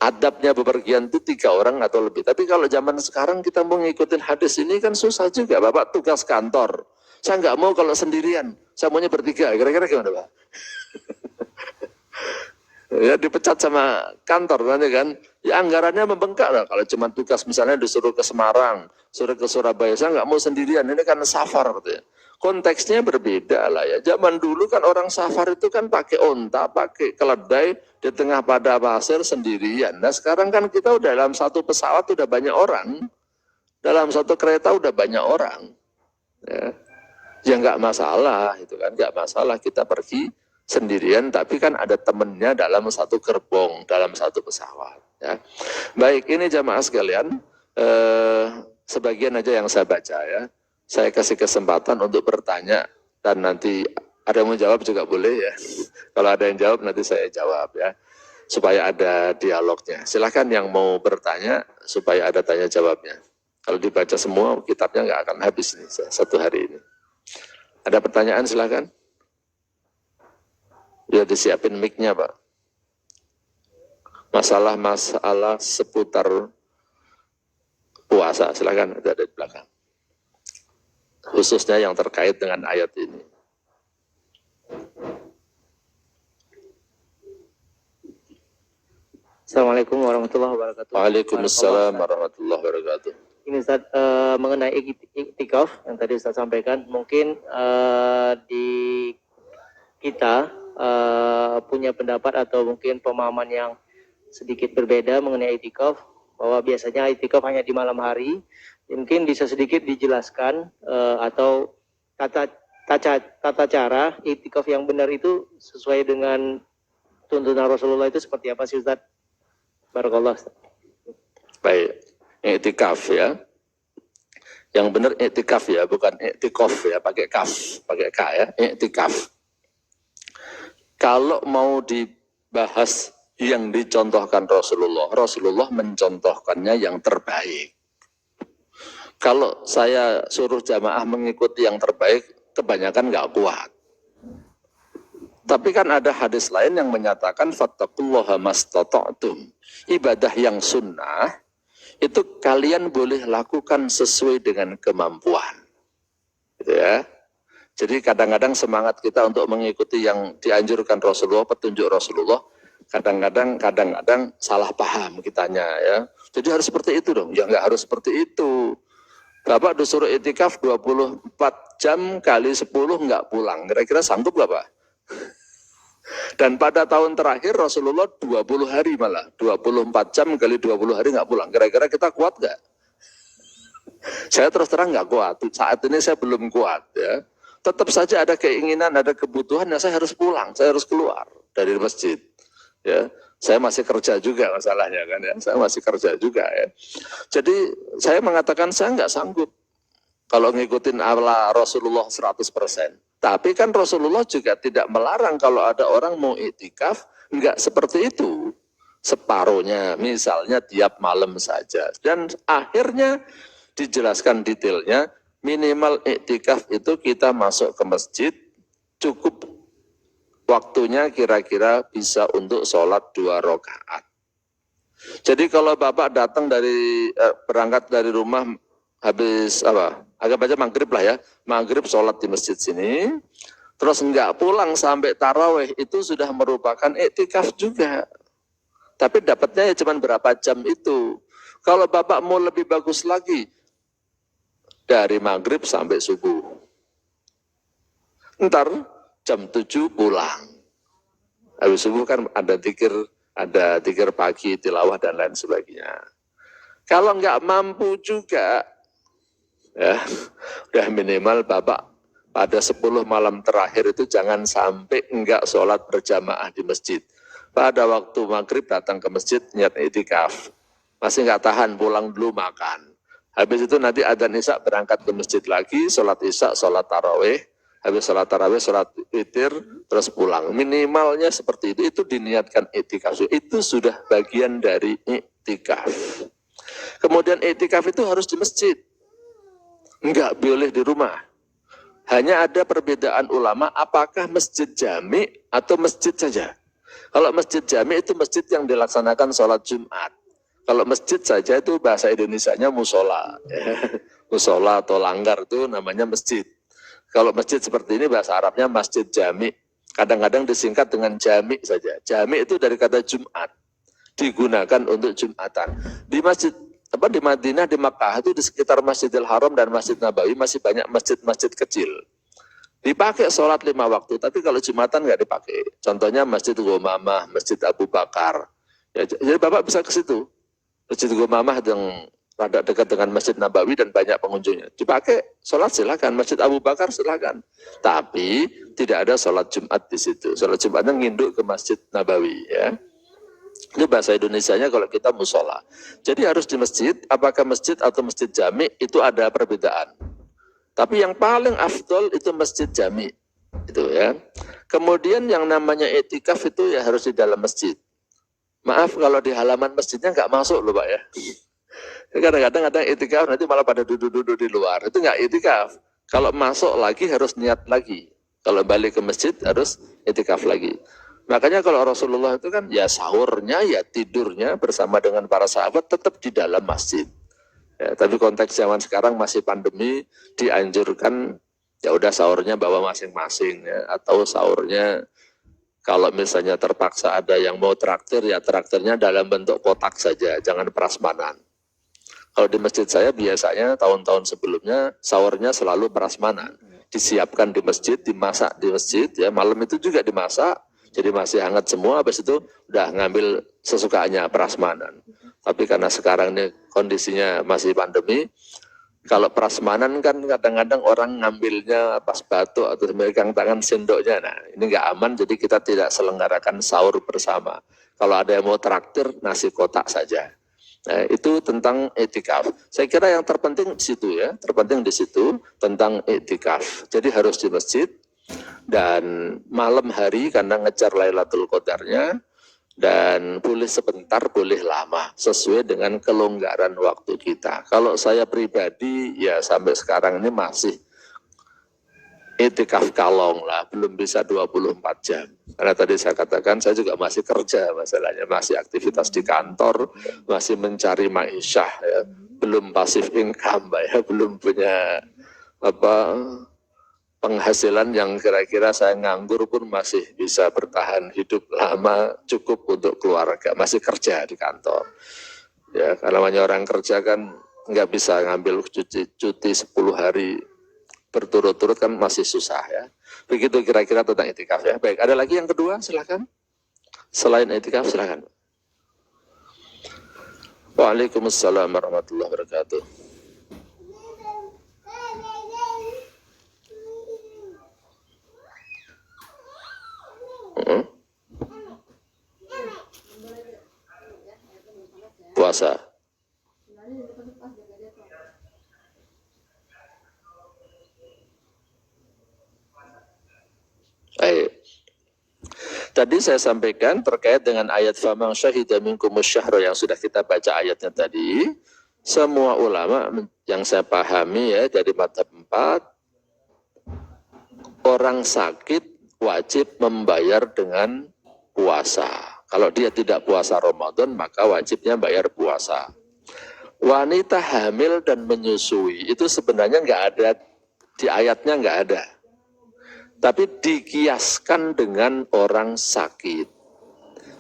Adabnya bepergian itu 3 orang atau lebih. Tapi kalau zaman sekarang kita mau ngikutin hadis ini kan susah juga. Bapak tugas kantor, saya nggak mau kalau sendirian, saya maunya bertiga. Kira-kira gimana Pak? Ya dipecat sama kantor nanti kan. Ya anggarannya membengkak lah. Kalau cuma tugas misalnya disuruh ke Semarang, suruh ke Surabaya, saya nggak mau sendirian. Ini kan safar gitu ya. Konteksnya berbeda lah ya. Zaman dulu kan orang safar itu kan pakai onta, pakai keledai di tengah pada pasir sendirian. Nah sekarang kan kita udah dalam satu pesawat udah banyak orang, dalam satu kereta udah banyak orang. Ya nggak masalah, itu kan nggak masalah kita pergi sendirian, tapi kan ada temennya dalam satu gerbong, dalam satu pesawat. Ya. Baik, ini jamaah sekalian, sebagian aja yang saya baca ya. Saya kasih kesempatan untuk bertanya dan nanti ada yang mau jawab juga boleh ya. Kalau ada yang jawab nanti saya jawab ya, supaya ada dialognya. Silakan yang mau bertanya supaya ada tanya jawabnya. Kalau dibaca semua kitabnya nggak akan habis nih satu hari ini. Ada pertanyaan silakan. Ya disiapin mic-nya Pak. Masalah seputar puasa silakan, ada di belakang. Khususnya yang terkait dengan ayat ini. Assalamualaikum warahmatullahi wabarakatuh. Waalaikumsalam warahmatullahi wabarakatuh. Ini Ustaz, mengenai iktikaf yang tadi Ustaz sampaikan, mungkin di kita punya pendapat atau mungkin pemahaman yang sedikit berbeda mengenai iktikaf, bahwa biasanya iktikaf hanya di malam hari. Mungkin bisa sedikit dijelaskan atau tata cara iktikaf yang benar itu sesuai dengan tuntunan Rasulullah itu seperti apa sih Ustaz? Barakallah. Baik, iktikaf ya. Yang benar iktikaf ya, bukan iktikof ya, pakai kaf, pakai k ya, iktikaf. Kalau mau dibahas yang dicontohkan Rasulullah mencontohkannya yang terbaik. Kalau saya suruh jamaah mengikuti yang terbaik, kebanyakan nggak kuat. Tapi kan ada hadis lain yang menyatakan fattaqullaha mastata'tum. Ibadah yang sunnah itu kalian boleh lakukan sesuai dengan kemampuan. Gitu ya. Jadi kadang-kadang semangat kita untuk mengikuti yang dianjurkan Rasulullah, petunjuk Rasulullah, kadang-kadang salah paham kitanya ya. Jadi harus seperti itu dong. Ya nggak harus seperti itu. Bapak disuruh itikaf 24 jam kali 10 nggak pulang. Kira-kira sanggup nggak Pak? Dan pada tahun terakhir Rasulullah 20 hari malah. 24 jam kali 20 hari nggak pulang. Kira-kira kita kuat nggak? Saya terus terang nggak kuat. Saat ini saya belum kuat ya. Tetap saja ada keinginan, ada kebutuhan, ya saya harus pulang. Saya harus keluar dari masjid. Ya. Saya masih kerja juga masalahnya kan ya. Saya masih kerja juga ya. Jadi saya mengatakan saya nggak sanggup kalau ngikutin ala Rasulullah 100%. Tapi kan Rasulullah juga tidak melarang kalau ada orang mau iktikaf, nggak seperti itu. Separuhnya, misalnya tiap malam saja. Dan akhirnya dijelaskan detailnya, minimal iktikaf itu kita masuk ke masjid, cukup waktunya kira-kira bisa untuk sholat 2 rakaat. Jadi kalau Bapak datang berangkat dari rumah habis agak baca maghrib lah ya, maghrib sholat di masjid sini, terus enggak pulang sampai taraweh, itu sudah merupakan iktikaf juga. Tapi dapatnya ya cuma berapa jam itu. Kalau Bapak mau lebih bagus lagi, dari maghrib sampai subuh. Ntar jam 7 pulang. Habis subuh kan ada zikir pagi, tilawah dan lain sebagainya. Kalau nggak mampu juga, ya udah minimal Bapak pada 10 malam terakhir itu jangan sampai enggak sholat berjamaah di masjid. Pada waktu maghrib datang ke masjid niat iktikaf. Masih nggak tahan, pulang dulu makan. Habis itu nanti adzan isya berangkat ke masjid lagi, sholat isya, sholat tarawih. Habis sholat tarawih, sholat witir, terus pulang. Minimalnya seperti itu diniatkan iktikaf. Itu sudah bagian dari iktikaf. Kemudian iktikaf itu harus di masjid. Enggak boleh di rumah. Hanya ada perbedaan ulama apakah masjid jami atau masjid saja. Kalau masjid jami itu masjid yang dilaksanakan sholat Jumat. Kalau masjid saja itu bahasa Indonesianya musola. Musola atau langgar itu namanya masjid. Kalau masjid seperti ini bahasa Arabnya masjid jami. Kadang-kadang disingkat dengan jami saja. Jami itu dari kata Jumat. Digunakan untuk Jumatan. Di masjid di Madinah, di Makkah itu di sekitar Masjidil Haram dan Masjid Nabawi masih banyak masjid-masjid kecil. Dipakai sholat 5 waktu, tapi kalau Jumatan nggak dipakai. Contohnya Masjid Gomamah, Masjid Abu Bakar. Ya, jadi Bapak bisa ke situ. Masjid Gomamah yang rada dekat dengan Masjid Nabawi dan banyak pengunjungnya. Dipakai sholat silakan, Masjid Abu Bakar silakan. Tapi tidak ada sholat Jumat di situ. Sholat Jumatnya nginduk ke Masjid Nabawi ya. Itu bahasa Indonesianya kalau kita musola. Jadi harus di masjid, apakah masjid atau masjid jami itu ada perbedaan. Tapi yang paling afdol itu masjid jami. Itu ya. Kemudian yang namanya etikaf itu ya harus di dalam masjid. Maaf kalau di halaman masjidnya nggak masuk loh Pak ya. Kadang-kadang ada etikaf nanti malah pada duduk-duduk di luar. Itu nggak etikaf. Kalau masuk lagi harus niat lagi. Kalau balik ke masjid harus etikaf lagi. Makanya kalau Rasulullah itu kan ya sahurnya, ya tidurnya bersama dengan para sahabat tetap di dalam masjid. Ya, tapi konteks zaman sekarang masih pandemi, dianjurkan ya udah sahurnya bawa masing-masing ya, atau sahurnya kalau misalnya terpaksa ada yang mau traktir ya traktirnya dalam bentuk kotak saja, jangan prasmanan. Kalau di masjid saya biasanya tahun-tahun sebelumnya sahurnya selalu prasmanan, disiapkan di masjid, dimasak di masjid ya, malam itu juga dimasak. Jadi masih hangat semua, habis itu udah ngambil sesukanya prasmanan. Tapi karena sekarang ini kondisinya masih pandemi, kalau prasmanan kan kadang-kadang orang ngambilnya pas batuk atau memegang tangan sendoknya. Nah ini nggak aman, jadi kita tidak selenggarakan sahur bersama. Kalau ada yang mau traktir, nasi kotak saja. Nah itu tentang etikaf. Saya kira yang terpenting di situ ya, terpenting di situ tentang etikaf. Jadi harus di masjid. Dan malam hari karena ngejar Lailatul Qadarnya dan boleh sebentar, boleh lama sesuai dengan kelonggaran waktu kita. Kalau saya pribadi ya sampai sekarang ini masih etikaf kalong lah, belum bisa 24 jam. Karena tadi saya katakan saya juga masih kerja masalahnya, masih aktivitas di kantor, masih mencari ma'isyah ya, belum pasif income ya, belum punya penghasilan yang kira-kira saya nganggur pun masih bisa bertahan hidup lama, cukup untuk keluarga, masih kerja di kantor. Ya, kalau namanya orang kerja kan nggak bisa ngambil cuti 10 hari berturut-turut kan masih susah ya. Begitu kira-kira tentang itikaf ya. Baik, ada lagi yang kedua, silakan. Selain itikaf, silakan. Waalaikumsalam warahmatullahi wabarakatuh. Puasa. Baik. Tadi saya sampaikan terkait dengan ayat faman syahida minkumus syahra yang sudah kita baca ayatnya tadi. Semua ulama yang saya pahami ya dari mazhab 4, orang sakit wajib membayar dengan puasa. Kalau dia tidak puasa Ramadan, maka wajibnya bayar puasa. Wanita hamil dan menyusui itu sebenarnya nggak ada, di ayatnya nggak ada. Tapi dikiaskan dengan orang sakit.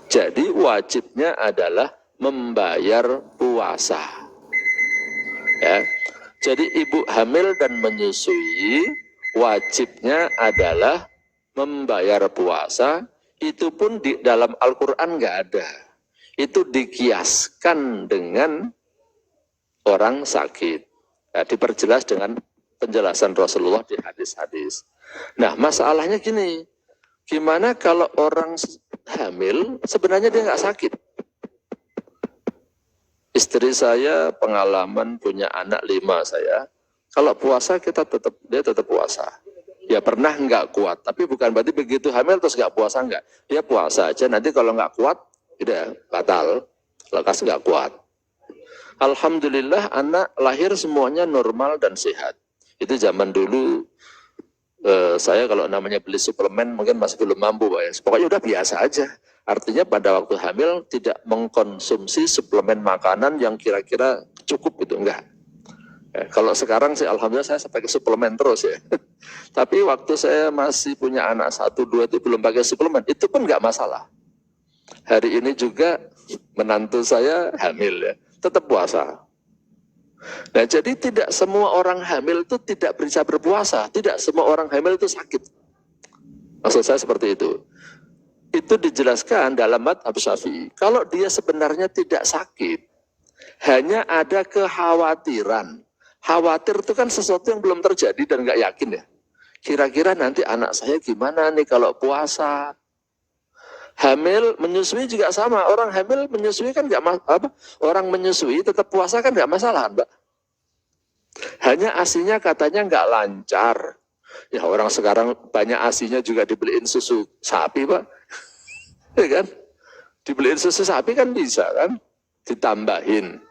Jadi wajibnya adalah membayar puasa. Ya. Jadi ibu hamil dan menyusui wajibnya adalah membayar puasa. Itu pun di dalam Al-Quran nggak ada. Itu dikiaskan dengan orang sakit. Nah, diperjelas dengan penjelasan Rasulullah di hadis-hadis. Nah, masalahnya gini, gimana kalau orang hamil sebenarnya dia nggak sakit? Istri saya pengalaman punya anak 5 saya. Kalau puasa dia tetap puasa. Ya pernah nggak kuat, tapi bukan berarti begitu hamil terus nggak puasa nggak. Dia puasa aja, nanti kalau nggak kuat, udah batal, lekas nggak kuat. Alhamdulillah anak lahir semuanya normal dan sehat. Itu zaman dulu Saya kalau namanya beli suplemen mungkin masih belum mampu Pak ya. Pokoknya udah biasa aja. Artinya pada waktu hamil tidak mengkonsumsi suplemen makanan yang kira-kira cukup itu, enggak. Kalau sekarang sih alhamdulillah saya pakai suplemen terus ya. Tapi waktu saya masih punya anak 1, 2 itu belum pakai suplemen, itu pun enggak masalah. Hari ini juga menantu saya hamil ya, tetap puasa. Nah jadi tidak semua orang hamil itu tidak bisa berpuasa, tidak semua orang hamil itu sakit. Maksud saya seperti itu. Itu dijelaskan dalam madhab Syafi'i. Kalau dia sebenarnya tidak sakit, hanya ada kekhawatiran. Khawatir itu kan sesuatu yang belum terjadi dan nggak yakin ya. Kira-kira nanti anak saya gimana nih kalau puasa? Hamil, menyusui juga sama. Orang hamil menyusui kan nggak apa? Orang menyusui tetap puasa kan nggak masalah, Mbak. Hanya asinya katanya nggak lancar. Ya orang sekarang banyak asinya juga dibeliin susu sapi Pak. Ya kan? Dibeliin susu sapi kan bisa kan? Ditambahin.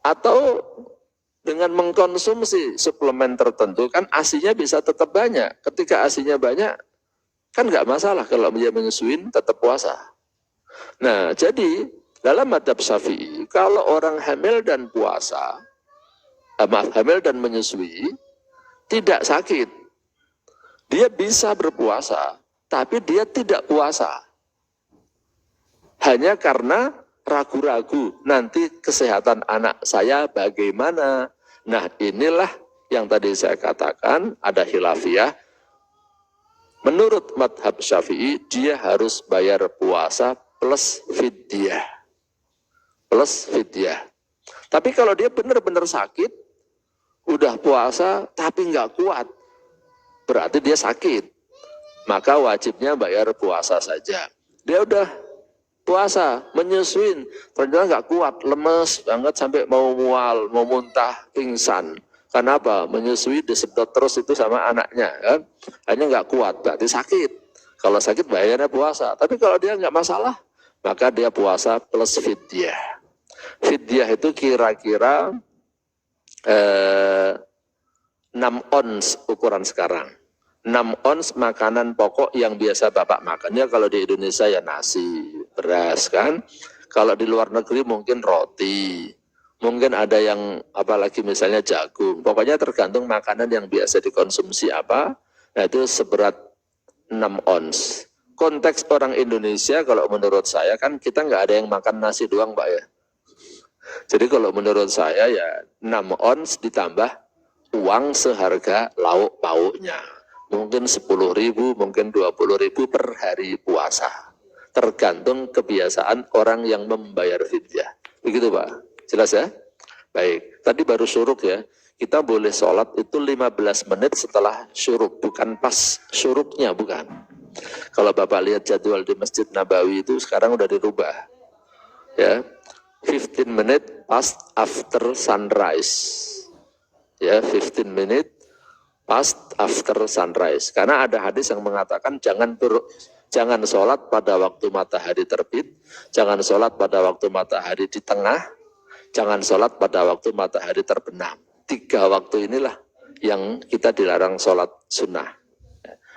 Atau dengan mengkonsumsi suplemen tertentu kan asinya bisa tetap banyak. Ketika asinya banyak kan nggak masalah kalau dia menyusuin tetap puasa. Nah jadi dalam madhab Syafi'i kalau orang hamil dan puasa, hamil dan menyusui tidak sakit, dia bisa berpuasa, tapi dia tidak puasa. Hanya karena ragu-ragu, nanti kesehatan anak saya bagaimana. Nah inilah yang tadi saya katakan, ada khilafiyah. Menurut madhab Syafi'i, dia harus bayar puasa plus fidyah. Plus fidyah. Tapi kalau dia benar-benar sakit, udah puasa tapi nggak kuat, berarti dia sakit. Maka wajibnya bayar puasa saja. Dia udah puasa, menyusuin, ternyata nggak kuat, lemes banget sampai mau mual, mau muntah, pingsan. Kenapa? Menyusui disedot terus itu sama anaknya, kan? Hanya nggak kuat, berarti sakit. Kalau sakit bayarnya puasa. Tapi kalau dia nggak masalah, maka dia puasa plus fidyah. Fidyah itu kira-kira 6 ons ukuran sekarang. 6 ons makanan pokok yang biasa Bapak makan. Ya kalau di Indonesia ya nasi, beras kan. Kalau di luar negeri mungkin roti. Mungkin ada yang apalagi misalnya jagung. Pokoknya tergantung makanan yang biasa dikonsumsi apa. Nah itu seberat 6 ons. Konteks orang Indonesia kalau menurut saya kan kita nggak ada yang makan nasi doang Pak ya. Jadi kalau menurut saya ya 6 ons ditambah uang seharga lauk pauknya. Mungkin 10.000, mungkin 20.000 per hari puasa. Tergantung kebiasaan orang yang membayar fidyah. Begitu Pak, jelas ya? Baik, tadi baru syuruk ya. Kita boleh sholat itu 15 menit setelah syuruk, bukan pas syuruknya, bukan. Kalau Bapak lihat jadwal di Masjid Nabawi itu sekarang udah dirubah. Ya, 15 menit past after sunrise. Ya, 15 menit past after sunrise. Karena ada hadis yang mengatakan jangan sholat pada waktu matahari terbit, jangan sholat pada waktu matahari di tengah, jangan sholat pada waktu matahari terbenam. 3 waktu inilah yang kita dilarang sholat sunnah.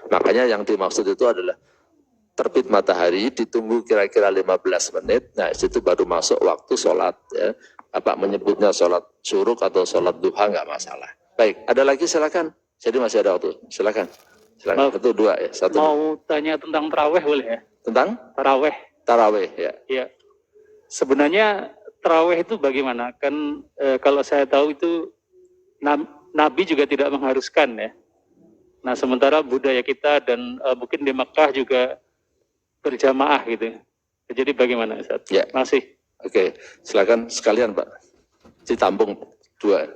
Makanya yang dimaksud itu adalah terbit matahari ditunggu kira-kira 15 menit, nah itu baru masuk waktu sholat. Ya. Apa menyebutnya sholat syuruk atau sholat duha nggak masalah. Baik, ada lagi silakan. Jadi masih ada waktu, silakan. Silakan. Satu, dua ya. Satu. Mau tanya tentang taraweh boleh ya? Tentang? Taraweh. Taraweh ya. Iya. Sebenarnya taraweh itu bagaimana? Kan kalau saya tahu itu Nabi juga tidak mengharuskan ya. Nah sementara budaya kita dan mungkin di Mekah juga berjamaah gitu. Jadi bagaimana Ustaz? Ya. Masih. Oke, silakan sekalian Pak. Ditampung 2.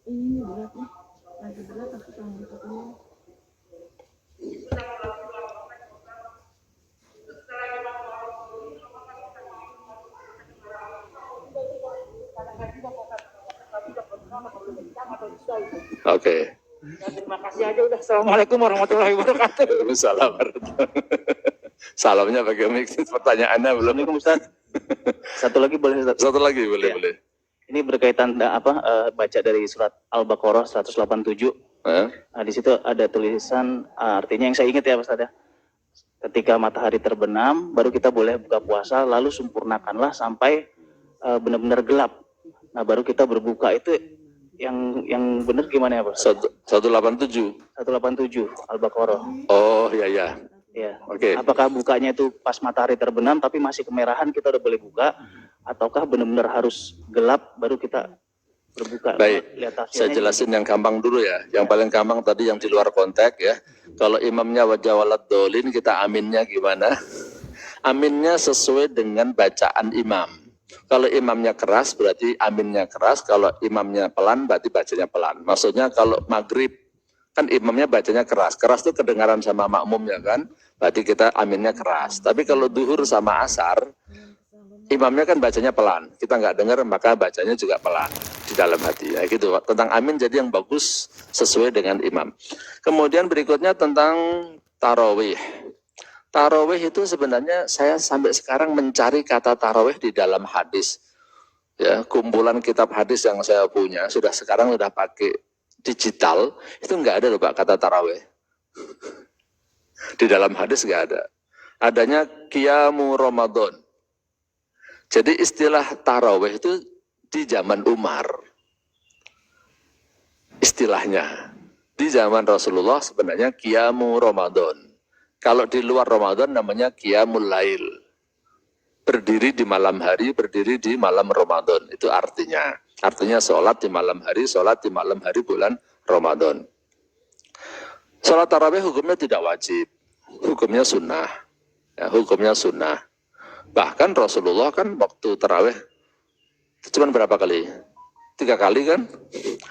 Ini berat nih, lagi berat aku tanggung dulu. Oke. Terima kasih aja udah. Assalamualaikum warahmatullahi wabarakatuh. Waalaikumsalam. Salamnya pakai mic, pertanyaannya belum. Assalamualaikum Ustaz. Satu lagi boleh Ustaz? Satu lagi boleh, Ya. boleh. Ini berkaitan baca dari surat Al-Baqarah 187. Nah, di situ ada tulisan artinya yang saya ingat ya Ustaz ya. Ketika matahari terbenam baru kita boleh buka puasa, lalu sempurnakanlah sampai benar-benar gelap. Nah, baru kita berbuka. Itu yang benar gimana ya Pak? 187. 187 Al-Baqarah. Oh iya ya. Ya. Oke. Apakah bukanya itu pas matahari terbenam tapi masih kemerahan kita udah boleh buka, ataukah benar-benar harus gelap baru kita berbuka? Baik. Lihat Saya tafsirnya jelasin yang gampang dulu ya. Yang paling gampang tadi yang di luar konteks ya. Kalau imamnya wajah walad dolin, kita aminnya gimana? Aminnya sesuai dengan bacaan imam. Kalau imamnya keras berarti aminnya keras. Kalau imamnya pelan berarti bacanya pelan. Maksudnya kalau maghrib kan imamnya bacanya keras. Keras itu kedengaran sama makmumnya kan. Berarti kita aminnya keras. Tapi kalau duhur sama asar, imamnya kan bacanya pelan. Kita nggak dengar maka bacanya juga pelan di dalam hati. Ya gitu. Tentang amin jadi yang bagus sesuai dengan imam. Kemudian berikutnya tentang tarawih. Tarawih itu sebenarnya saya sampai sekarang mencari kata tarawih di dalam hadis. Ya, kumpulan kitab hadis yang saya punya sudah sekarang sudah pakai digital, itu nggak ada loh Pak kata tarawih. Di dalam hadis nggak ada. Adanya qiyamu Ramadan. Jadi istilah tarawih itu di zaman Umar. Istilahnya. Di zaman Rasulullah sebenarnya qiyamu Ramadan. Kalau di luar Ramadan namanya qiyamul lail. Berdiri di malam hari, berdiri di malam Ramadan. Itu artinya. Artinya sholat di malam hari bulan Ramadan. Sholat tarawih hukumnya tidak wajib. Hukumnya sunnah. Ya, hukumnya sunnah. Bahkan Rasulullah kan waktu tarawih cuma berapa kali? 3 kali kan?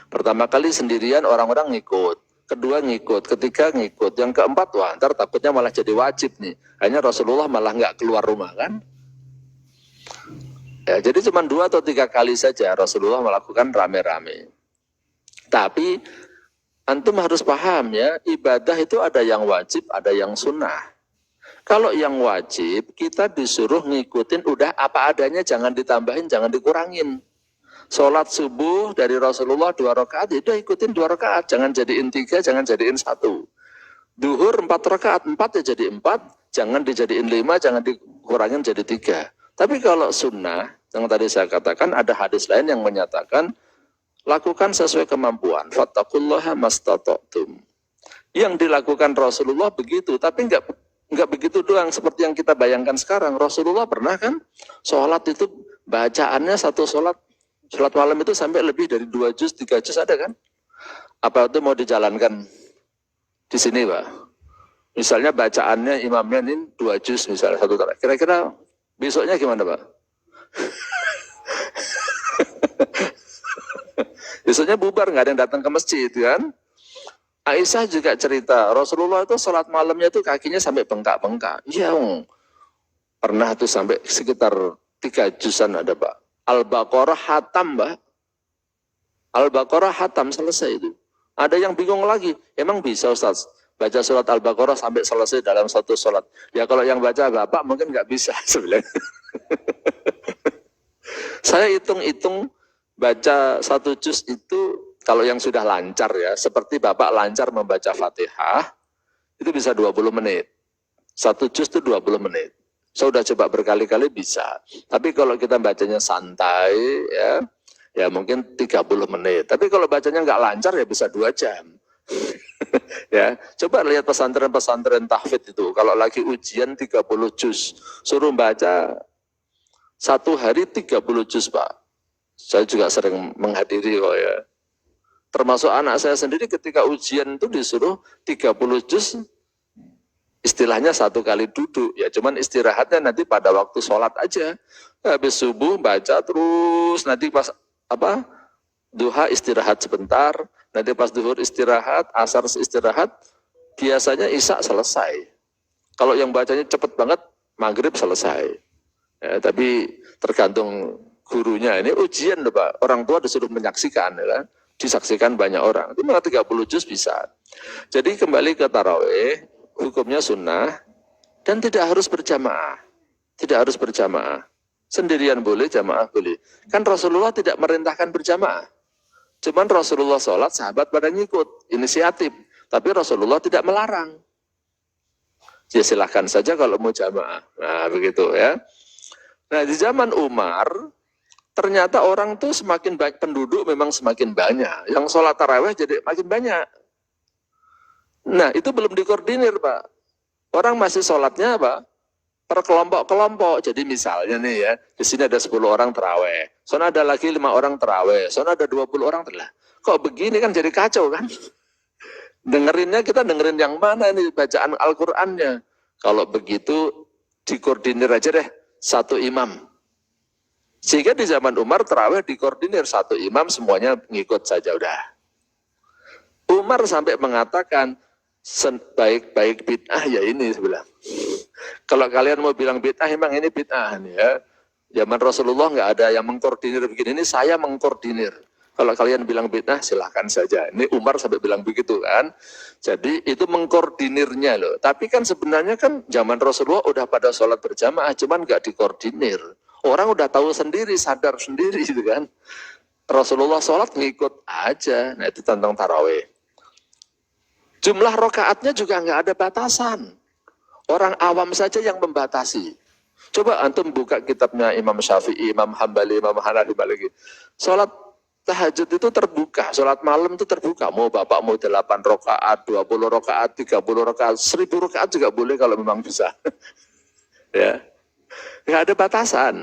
Pertama kali sendirian orang-orang ngikut. Kedua ngikut, ketiga ngikut, yang keempat wah ntar takutnya malah jadi wajib nih. Hanya Rasulullah malah nggak keluar rumah kan? Ya, jadi cuma 2 atau 3 kali saja Rasulullah melakukan rame-rame. Tapi antum harus paham ya, ibadah itu ada yang wajib, ada yang sunnah. Kalau yang wajib kita disuruh ngikutin udah apa adanya, jangan ditambahin, jangan dikurangin. Sholat subuh dari Rasulullah 2 rakaat, itu ikutin 2 rakaat, jangan jadiin 3, jangan jadiin 1. Duhur 4 rakaat, 4 ya jadi 4, jangan dijadiin 5, jangan dikurangin jadi 3. Tapi kalau sunnah, yang tadi saya katakan ada hadis lain yang menyatakan, lakukan sesuai kemampuan, fattaqullaha mastata'tum. Yang dilakukan Rasulullah begitu, tapi enggak begitu doang seperti yang kita bayangkan sekarang. Rasulullah pernah kan, sholat itu bacaannya satu sholat malam itu sampai lebih dari 2 juz, 3 juz ada kan? Apa itu mau dijalankan di sini Pak? Misalnya bacaannya imamnya ini 2 juz misalnya satu tarawih. Kira-kira besoknya gimana Pak? Besoknya bubar, nggak ada yang datang ke masjid kan? Aisyah juga cerita, Rasulullah itu sholat malamnya itu kakinya sampai bengkak-bengkak. Iya, pernah tuh sampai sekitar 3 juzan ada Pak. Al-Baqarah hatam, Mbak. Al-Baqarah hatam selesai itu. Ada yang bingung lagi, emang bisa Ustaz baca surat Al-Baqarah sampai selesai dalam satu sholat? Ya kalau yang baca Bapak mungkin nggak bisa sebenarnya. Saya hitung-hitung baca 1 juz itu kalau yang sudah lancar ya, seperti Bapak lancar membaca Fatihah, itu bisa 20 menit. 1 juz itu 20 menit. Saya sudah coba berkali-kali bisa. Tapi kalau kita bacanya santai, ya mungkin 30 menit. Tapi kalau bacanya nggak lancar ya bisa 2 jam. Ya, coba lihat pesantren-pesantren tahfidz itu. Kalau lagi ujian 30 juz, suruh baca 1 hari 30 juz Pak. Saya juga sering menghadiri kok ya. Termasuk anak saya sendiri ketika ujian itu disuruh 30 juz. Istilahnya 1 kali duduk, ya cuman istirahatnya nanti pada waktu sholat aja. Habis subuh baca terus, nanti pas duha istirahat sebentar, nanti pas duhur istirahat, asar istirahat, biasanya isya selesai. Kalau yang bacanya cepet banget, maghrib selesai. Ya, tapi tergantung gurunya, ini ujian loh Pak, orang tua disuruh menyaksikan, ya kan? Disaksikan banyak orang, itu malah 30 juz bisa. Jadi kembali ke tarawih, hukumnya sunnah, Dan tidak harus berjamaah. Tidak harus berjamaah. Sendirian boleh, jamaah boleh. Kan Rasulullah tidak merintahkan berjamaah. Cuman Rasulullah sholat, sahabat pada ngikut, inisiatif. Tapi Rasulullah tidak melarang. Ya silahkan saja kalau mau jamaah. Nah begitu ya. Nah di zaman Umar, ternyata orang tuh semakin banyak, penduduk memang semakin banyak. Yang sholat tarawih jadi makin banyak. Nah itu belum dikoordinir Pak. Orang masih sholatnya apa? Per kelompok-kelompok. Jadi misalnya nih ya, di sini ada 10 orang terawih, sana ada lagi 5 orang terawih, sana ada 20 orang terawih. Kok begini kan jadi kacau kan? Dengerinnya kita dengerin yang mana nih bacaan Al-Qur'annya. Kalau begitu dikoordinir aja deh satu imam. Sehingga di zaman Umar terawih dikoordinir satu imam, semuanya ngikut saja udah. Umar sampai mengatakan baik-baik bid'ah ya ini sebelah. Kalau kalian mau bilang bid'ah, emang ini bid'ah nih ya. Zaman Rasulullah nggak ada yang mengkoordinir begini, ini saya mengkoordinir. Kalau kalian bilang bid'ah silahkan saja. Ini Umar sampai bilang begitu kan. Jadi itu mengkoordinirnya loh. Tapi kan sebenarnya kan zaman Rasulullah udah pada sholat berjamaah, cuman nggak dikoordinir. Orang udah tahu sendiri, sadar sendiri gitu kan. Rasulullah sholat ngikut aja. Nah itu tentang tarawih. Jumlah rokaatnya juga nggak ada batasan. Orang awam saja yang membatasi. Coba antum buka kitabnya Imam Syafi'i, Imam Hambali, Imam Hanafi lagi. Sholat tahajud itu terbuka, sholat malam itu terbuka. Mau bapak mau 8 rokaat, 20 rokaat, 30 rokaat, 1000 rokaat juga boleh kalau memang bisa. Ya, nggak ada batasan.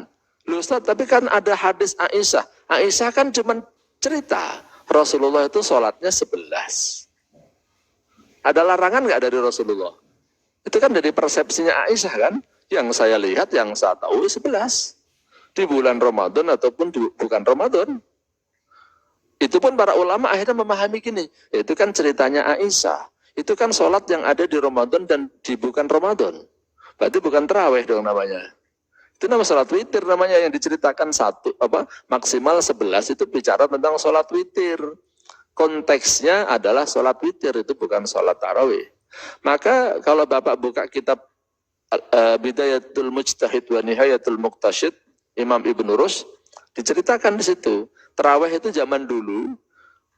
Loh Ustaz, tapi kan ada hadis Aisyah. Aisyah kan cuma cerita. Rasulullah itu sholatnya 11. Ada larangan nggak dari Rasulullah? Itu kan dari persepsinya Aisyah kan? Yang saya lihat, yang saya tahu 11. Di bulan Ramadan ataupun bukan Ramadan. Itu pun para ulama akhirnya memahami gini. Itu kan ceritanya Aisyah. Itu kan sholat yang ada di Ramadan dan di bukan Ramadan. Berarti bukan tarawih dong namanya. Itu nama sholat witir namanya yang diceritakan maksimal 11 itu bicara tentang sholat witir. Konteksnya adalah sholat witir, itu bukan sholat tarawih. Maka kalau Bapak buka kitab Bidayatul Mujtahid wa Nihayatul Muqtasyid, Imam Ibn Rushd, diceritakan di situ. Tarawih itu zaman dulu,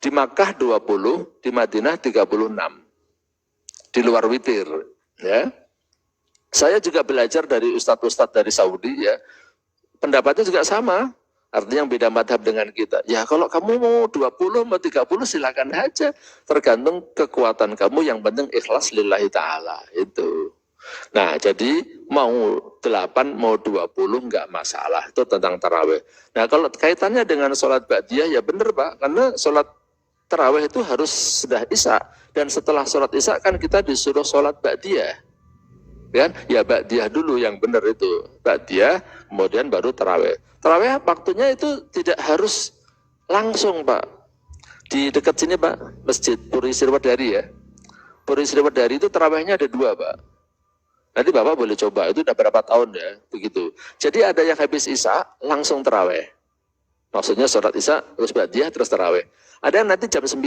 di Makkah 20, di Madinah 36. Di luar witir. Ya. Saya juga belajar dari ustadz-ustadz dari Saudi, ya. Pendapatnya juga sama. Artinya yang beda madhab dengan kita. Ya kalau kamu mau 20, mau 30 silakan aja. Tergantung kekuatan kamu, yang penting ikhlas lillahi ta'ala. Itu. Nah jadi mau 8, mau 20 enggak masalah. Itu tentang tarawih. Nah kalau kaitannya dengan sholat ba'diyah ya benar Pak. Karena sholat tarawih itu harus sudah isya. Dan setelah sholat isya kan kita disuruh sholat ba'diyah. Kan? Ya ba'diyah dulu yang benar itu. Ba'diyah kemudian baru tarawih. Tarawih waktunya itu tidak harus langsung Pak. Di dekat sini Pak, Masjid Puri Sriwadari ya. Puri Sriwadari itu tarawihnya ada 2 Pak. Nanti Bapak boleh coba, itu udah berapa tahun ya, begitu. Jadi ada yang habis isya langsung tarawih. Maksudnya sholat isya, terus ba'diyah, terus tarawih. Ada yang nanti jam 9.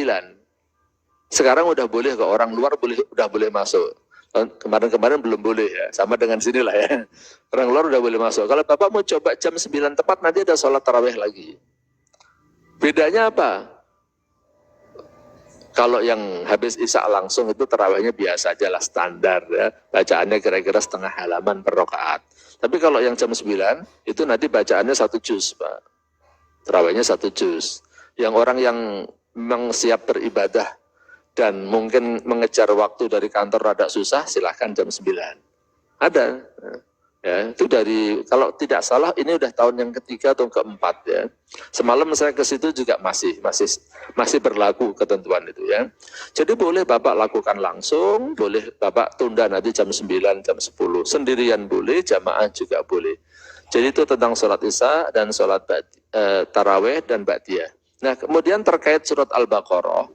Sekarang udah boleh ke orang luar udah boleh masuk. Kemarin-kemarin belum boleh ya, sama dengan sini lah ya. Orang luar udah boleh masuk. Kalau Bapak mau coba jam 9 tepat, nanti ada sholat tarawih lagi. Bedanya apa? Kalau yang habis isya langsung itu tarawihnya biasa aja lah, standar ya. Bacaannya kira-kira setengah halaman per rakaat. Tapi kalau yang jam 9, itu nanti bacaannya 1 juz Pak. Tarawihnya 1 juz. Yang orang yang memang siap beribadah, dan mungkin mengejar waktu dari kantor rada susah, silahkan jam 9. Ada. Ya, itu dari, kalau tidak salah ini udah tahun yang ketiga atau keempat ya. Semalam saya ke situ juga masih berlaku ketentuan itu ya. Jadi boleh Bapak lakukan langsung, boleh Bapak tunda nanti jam 9, jam 10. Sendirian boleh, jamaah juga boleh. Jadi itu tentang sholat isya dan sholat tarawih dan ba'diyah. Nah kemudian terkait surat Al-Baqarah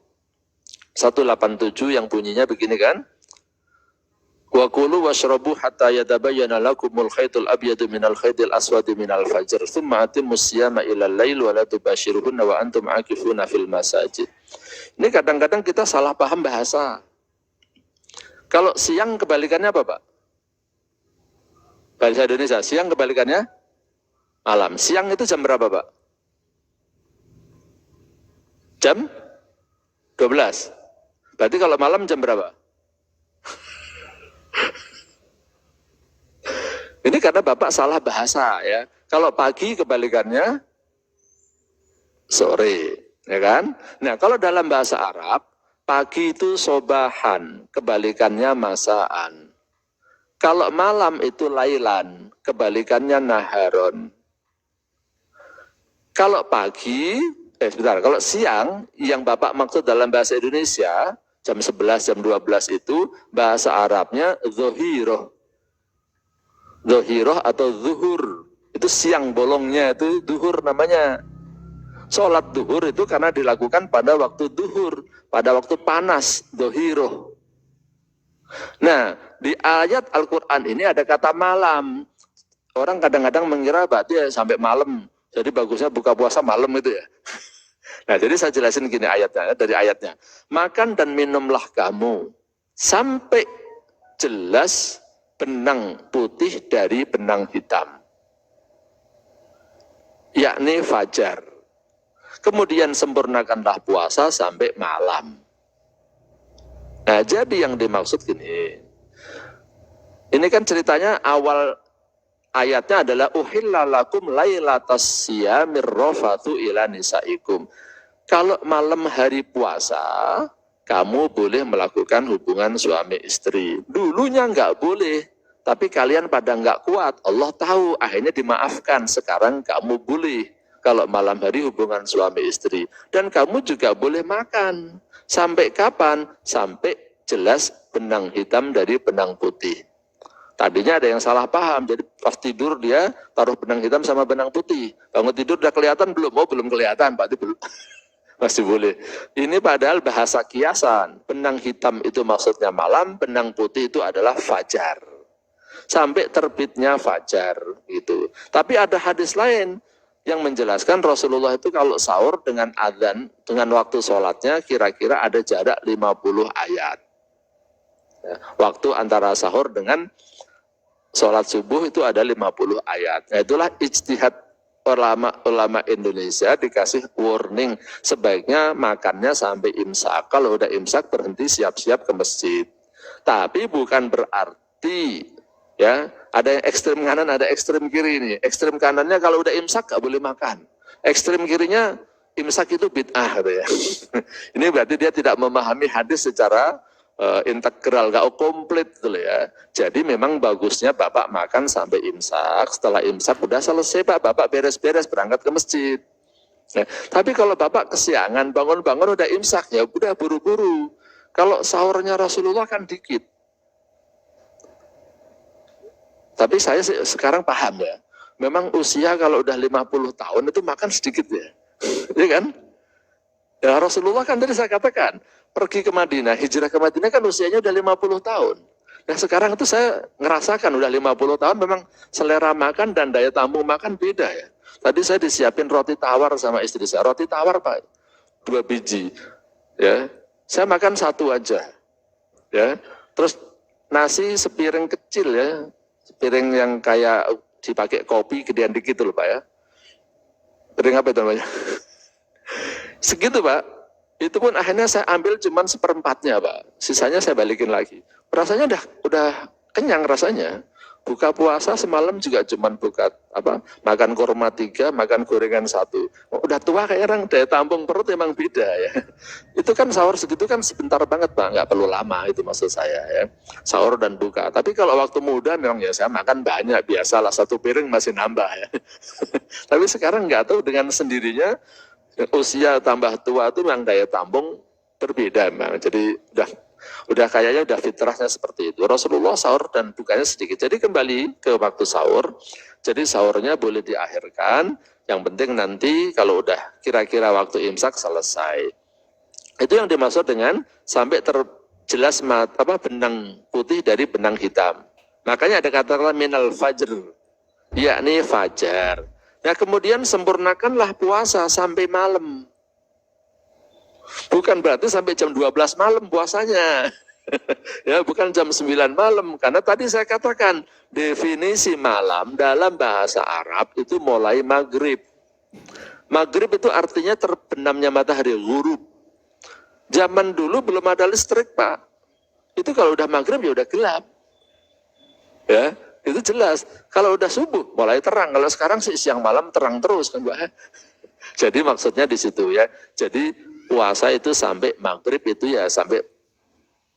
187 yang bunyinya begini kan? Wa kulu washrabu hatta yatabayyana lakumul khaytul abyadu minal khaytil aswadi minal fajr thumma atimmus siyama ilal lail wa la tubashiruhunna wa antum akifuna fil masajid. Ini kadang-kadang kita salah paham bahasa. Kalau siang kebalikannya apa Pak? Bahasa Indonesia, siang kebalikannya malam. Siang itu jam berapa, Pak? Jam 12. Berarti kalau malam jam berapa? Ini karena Bapak salah bahasa ya. Kalau pagi kebalikannya sore, ya kan? Nah, kalau dalam bahasa Arab, pagi itu sobahan, kebalikannya masaan. Kalau malam itu lailan, kebalikannya naharon. Kalau pagi, kalau siang, yang Bapak maksud dalam bahasa Indonesia, jam 11, jam 12 itu, bahasa Arabnya zohiroh. Zohiroh atau zuhur. Itu siang bolongnya, itu zuhur namanya. Sholat zuhur itu karena dilakukan pada waktu zuhur, pada waktu panas, zohiroh. Nah, di ayat Al-Quran ini ada kata malam. Orang kadang-kadang mengira berarti ya sampai malam. Jadi bagusnya buka puasa malam itu ya. Nah, jadi saya jelasin gini ayatnya, dari ayatnya. Makan dan minumlah kamu sampai jelas benang putih dari benang hitam. Yakni fajar. Kemudian sempurnakanlah puasa sampai malam. Nah, jadi yang dimaksud gini. Ini kan ceritanya awal ayatnya adalah uhilla lakum lailatas siyamir rafatu ila nisaikum. Kalau malam hari puasa, kamu boleh melakukan hubungan suami istri. Dulunya nggak boleh, tapi kalian pada nggak kuat. Allah tahu, akhirnya dimaafkan. Sekarang kamu boleh. Kalau malam hari hubungan suami istri. Dan kamu juga boleh makan. Sampai kapan? Sampai jelas benang hitam dari benang putih. Tadinya ada yang salah paham, jadi pas tidur dia taruh benang hitam sama benang putih. Bangun tidur udah kelihatan belum? Oh, belum kelihatan, berarti belum. Masih boleh. Ini padahal bahasa kiasan. Benang hitam itu maksudnya malam, benang putih itu adalah fajar. Sampai terbitnya fajar gitu. Tapi ada hadis lain yang menjelaskan Rasulullah itu kalau sahur dengan adzan, dengan waktu sholatnya kira-kira ada jarak 50 ayat. Ya, waktu antara sahur dengan sholat subuh itu ada 50 ayat. Nah, itulah ijtihad ulama Indonesia dikasih warning. Sebaiknya makannya sampai imsak. Kalau udah imsak berhenti siap-siap ke masjid. Tapi bukan berarti ya ada yang ekstrem kanan, ada ekstrem kiri ini. Ekstrem kanannya kalau udah imsak gak boleh makan. Ekstrem kirinya imsak itu bid'ah gitu ya. Ini berarti dia tidak memahami hadis secara integral, gak komplit gitu ya. Jadi memang bagusnya Bapak makan sampai imsak. Setelah imsak udah selesai Pak, Bapak beres-beres berangkat ke masjid. Nah, tapi kalau Bapak kesiangan bangun-bangun udah imsak ya udah buru-buru. Kalau sahurnya Rasulullah kan dikit. Tapi saya sekarang paham ya. Memang usia kalau udah 50 tahun itu makan sedikit ya. Iya kan? Ya Rasulullah kan tadi saya katakan, pergi ke Madinah, hijrah ke Madinah kan usianya udah 50 tahun. Nah sekarang itu saya ngerasakan udah 50 tahun memang selera makan dan daya tampung makan beda ya. Tadi saya disiapin roti tawar sama istri saya, roti tawar Pak, 2 biji. Ya, saya makan 1 aja. Ya, terus nasi sepiring kecil ya, sepiring yang kayak dipakai kopi gedean dikit loh Pak ya. Piring apa itu namanya? Segitu Pak. Itu pun akhirnya saya ambil cuman 1/4-nya Pak. Sisanya saya balikin lagi. Rasanya udah kenyang rasanya. Buka puasa semalam juga cuman makan kurma 3, makan gorengan 1. Udah tua kayak orang daya tampung perut emang beda ya. Itu kan sahur segitu kan sebentar banget Pak, nggak perlu lama itu maksud saya ya. Sahur dan buka. Tapi kalau waktu muda memang ya saya makan banyak, biasalah 1 piring masih nambah ya. Tapi sekarang nggak tahu dengan sendirinya usia tambah tua itu memang daya tampung berbeda memang. Jadi udah kayaknya udah fitrahnya seperti itu. Rasulullah sahur dan bukanya sedikit. Jadi kembali ke waktu sahur. Jadi sahurnya boleh diakhirkan. Yang penting nanti kalau udah kira-kira waktu imsak selesai. Itu yang dimaksud dengan sampai terjelas benang putih dari benang hitam. Makanya ada kata minal fajr, yakni fajar. Nah kemudian sempurnakanlah puasa sampai malam. Bukan berarti sampai jam 12 malam puasanya. Ya, bukan jam 9 malam. Karena tadi saya katakan, definisi malam dalam bahasa Arab itu mulai maghrib. Maghrib itu artinya terbenamnya matahari, ghurub. Zaman dulu belum ada listrik, Pak. Itu kalau udah maghrib ya udah gelap. Ya, itu jelas. Kalau udah subuh mulai terang. Kalau sekarang sih siang malam terang terus kan, Pak. Jadi maksudnya di situ ya. Jadi puasa itu sampai maghrib itu ya sampai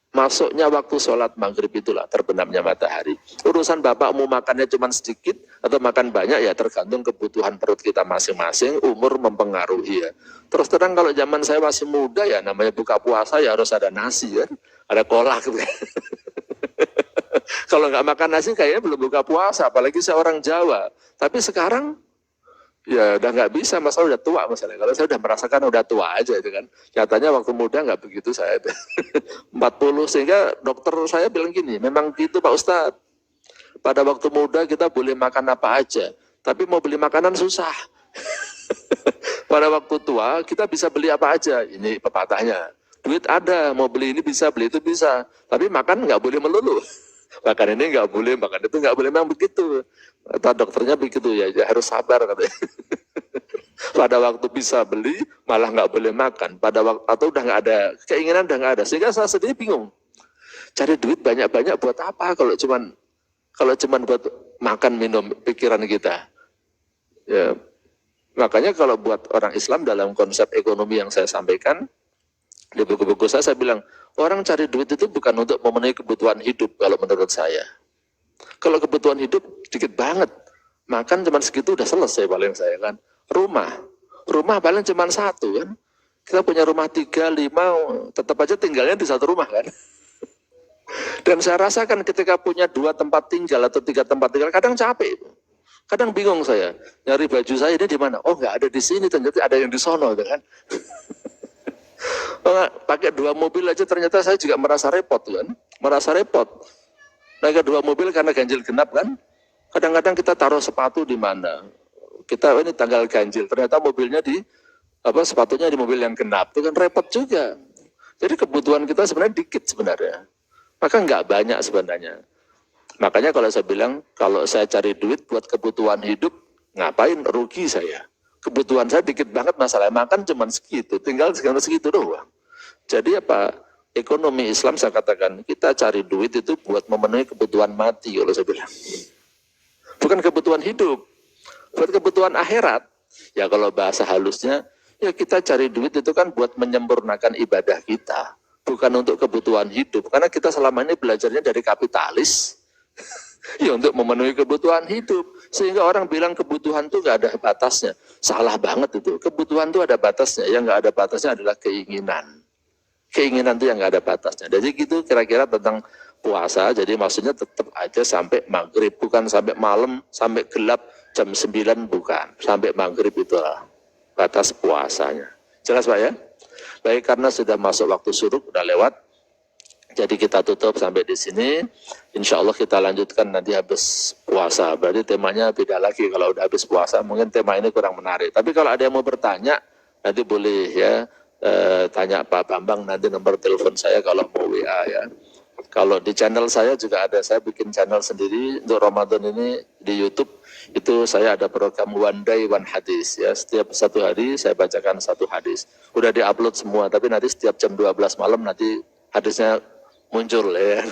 masuknya waktu sholat maghrib itulah terbenamnya matahari. Urusan Bapak mau makannya cuma sedikit atau makan banyak ya tergantung kebutuhan perut kita masing-masing, umur mempengaruhi ya. Terus terang kalau zaman saya masih muda ya namanya buka puasa ya harus ada nasi ya, ada kolak gitu. Kalau nggak makan nasi kayaknya belum buka puasa, apalagi saya orang Jawa. Tapi sekarang ya udah nggak bisa, masalah udah tua masalahnya. Kalau saya udah merasakan udah tua aja itu kan. Nyatanya waktu muda nggak begitu saya. 40 sehingga dokter saya bilang gini, memang gitu Pak Ustadz. Pada waktu muda kita boleh makan apa aja, tapi mau beli makanan susah. Pada waktu tua kita bisa beli apa aja, ini pepatahnya. Duit ada, mau beli ini bisa, beli itu bisa. Tapi makan nggak boleh melulu. Makan ini nggak boleh, makan itu nggak boleh, memang begitu. Kata dokternya begitu ya, harus sabar katanya. Pada waktu bisa beli, malah nggak boleh makan. Pada waktu atau udah nggak ada keinginan, udah nggak ada. Sehingga saya sendiri bingung. Cari duit banyak-banyak buat apa kalau cuman buat makan minum pikiran kita. Ya, makanya kalau buat orang Islam dalam konsep ekonomi yang saya sampaikan di buku-buku saya bilang orang cari duit itu bukan untuk memenuhi kebutuhan hidup kalau menurut saya. Kalau kebutuhan hidup dikit banget, makan cuma segitu udah selesai paling saya kan. Rumah paling cuma satu kan. Kita punya rumah 3, 5, tetap aja tinggalnya di satu rumah kan. Dan saya rasakan ketika punya 2 tempat tinggal atau 3 tempat tinggal, kadang capek. Kadang bingung saya, nyari baju saya ini di mana? Oh nggak ada di sini, ternyata ada yang di sono kan. Pakai 2 mobil aja ternyata saya juga merasa repot kan. Merasa repot. Naik 2 mobil karena ganjil genap kan. Kadang-kadang kita taruh sepatu di mana. Kita ini tanggal ganjil, ternyata mobilnya sepatunya di mobil yang genap. Itu kan repot juga. Jadi kebutuhan kita sebenarnya dikit sebenarnya. Maka nggak banyak sebenarnya. Makanya kalau saya bilang, kalau saya cari duit buat kebutuhan hidup, ngapain rugi saya. Kebutuhan saya dikit banget, masalah makan cuma segitu, tinggal segitu doang. Jadi apa, ekonomi Islam saya katakan, kita cari duit itu buat memenuhi kebutuhan mati, kalau saya bilang. Bukan kebutuhan hidup, buat kebutuhan akhirat. Ya kalau bahasa halusnya, ya kita cari duit itu kan buat menyempurnakan ibadah kita. Bukan untuk kebutuhan hidup, karena kita selama ini belajarnya dari kapitalis, ya untuk memenuhi kebutuhan hidup. Sehingga orang bilang kebutuhan itu nggak ada batasnya. Salah banget itu. Kebutuhan itu ada batasnya. Yang nggak ada batasnya adalah keinginan. Keinginan itu yang nggak ada batasnya. Jadi gitu kira-kira tentang puasa. Jadi maksudnya tetap aja sampai maghrib. Bukan sampai malam, sampai gelap jam 9 bukan. Sampai maghrib itulah batas puasanya. Jelas Pak ya? Baik, karena sudah masuk waktu syuruk, udah lewat. Jadi kita tutup sampai di sini. Insya Allah kita lanjutkan nanti habis puasa. Berarti temanya beda lagi kalau udah habis puasa. Mungkin tema ini kurang menarik. Tapi kalau ada yang mau bertanya, nanti boleh ya. Tanya Pak Bambang, nanti nomor telepon saya kalau mau WA ya. Kalau di channel saya juga ada, saya bikin channel sendiri untuk Ramadan ini di YouTube. Itu saya ada program One Day One Hadis ya. Setiap 1 hari saya bacakan 1 hadis. Udah diupload semua, tapi nanti setiap jam 12 malam nanti hadisnya muncul ya.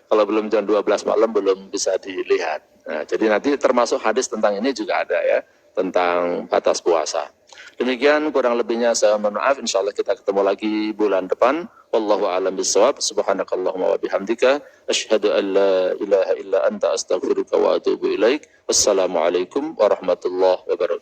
Kalau belum jam 12 malam belum bisa dilihat. Nah, jadi nanti termasuk hadis tentang ini juga ada ya, tentang batas puasa. Demikian kurang lebihnya saya mohon maaf. Insyaallah kita ketemu lagi bulan depan. Wallahu a'lam bishawab. Subhanakallahumma wa bihamdika asyhadu an la ilaha illa anta astaghfiruka wa atubu ilaik. Wassalamualaikum warahmatullahi wabarakatuh.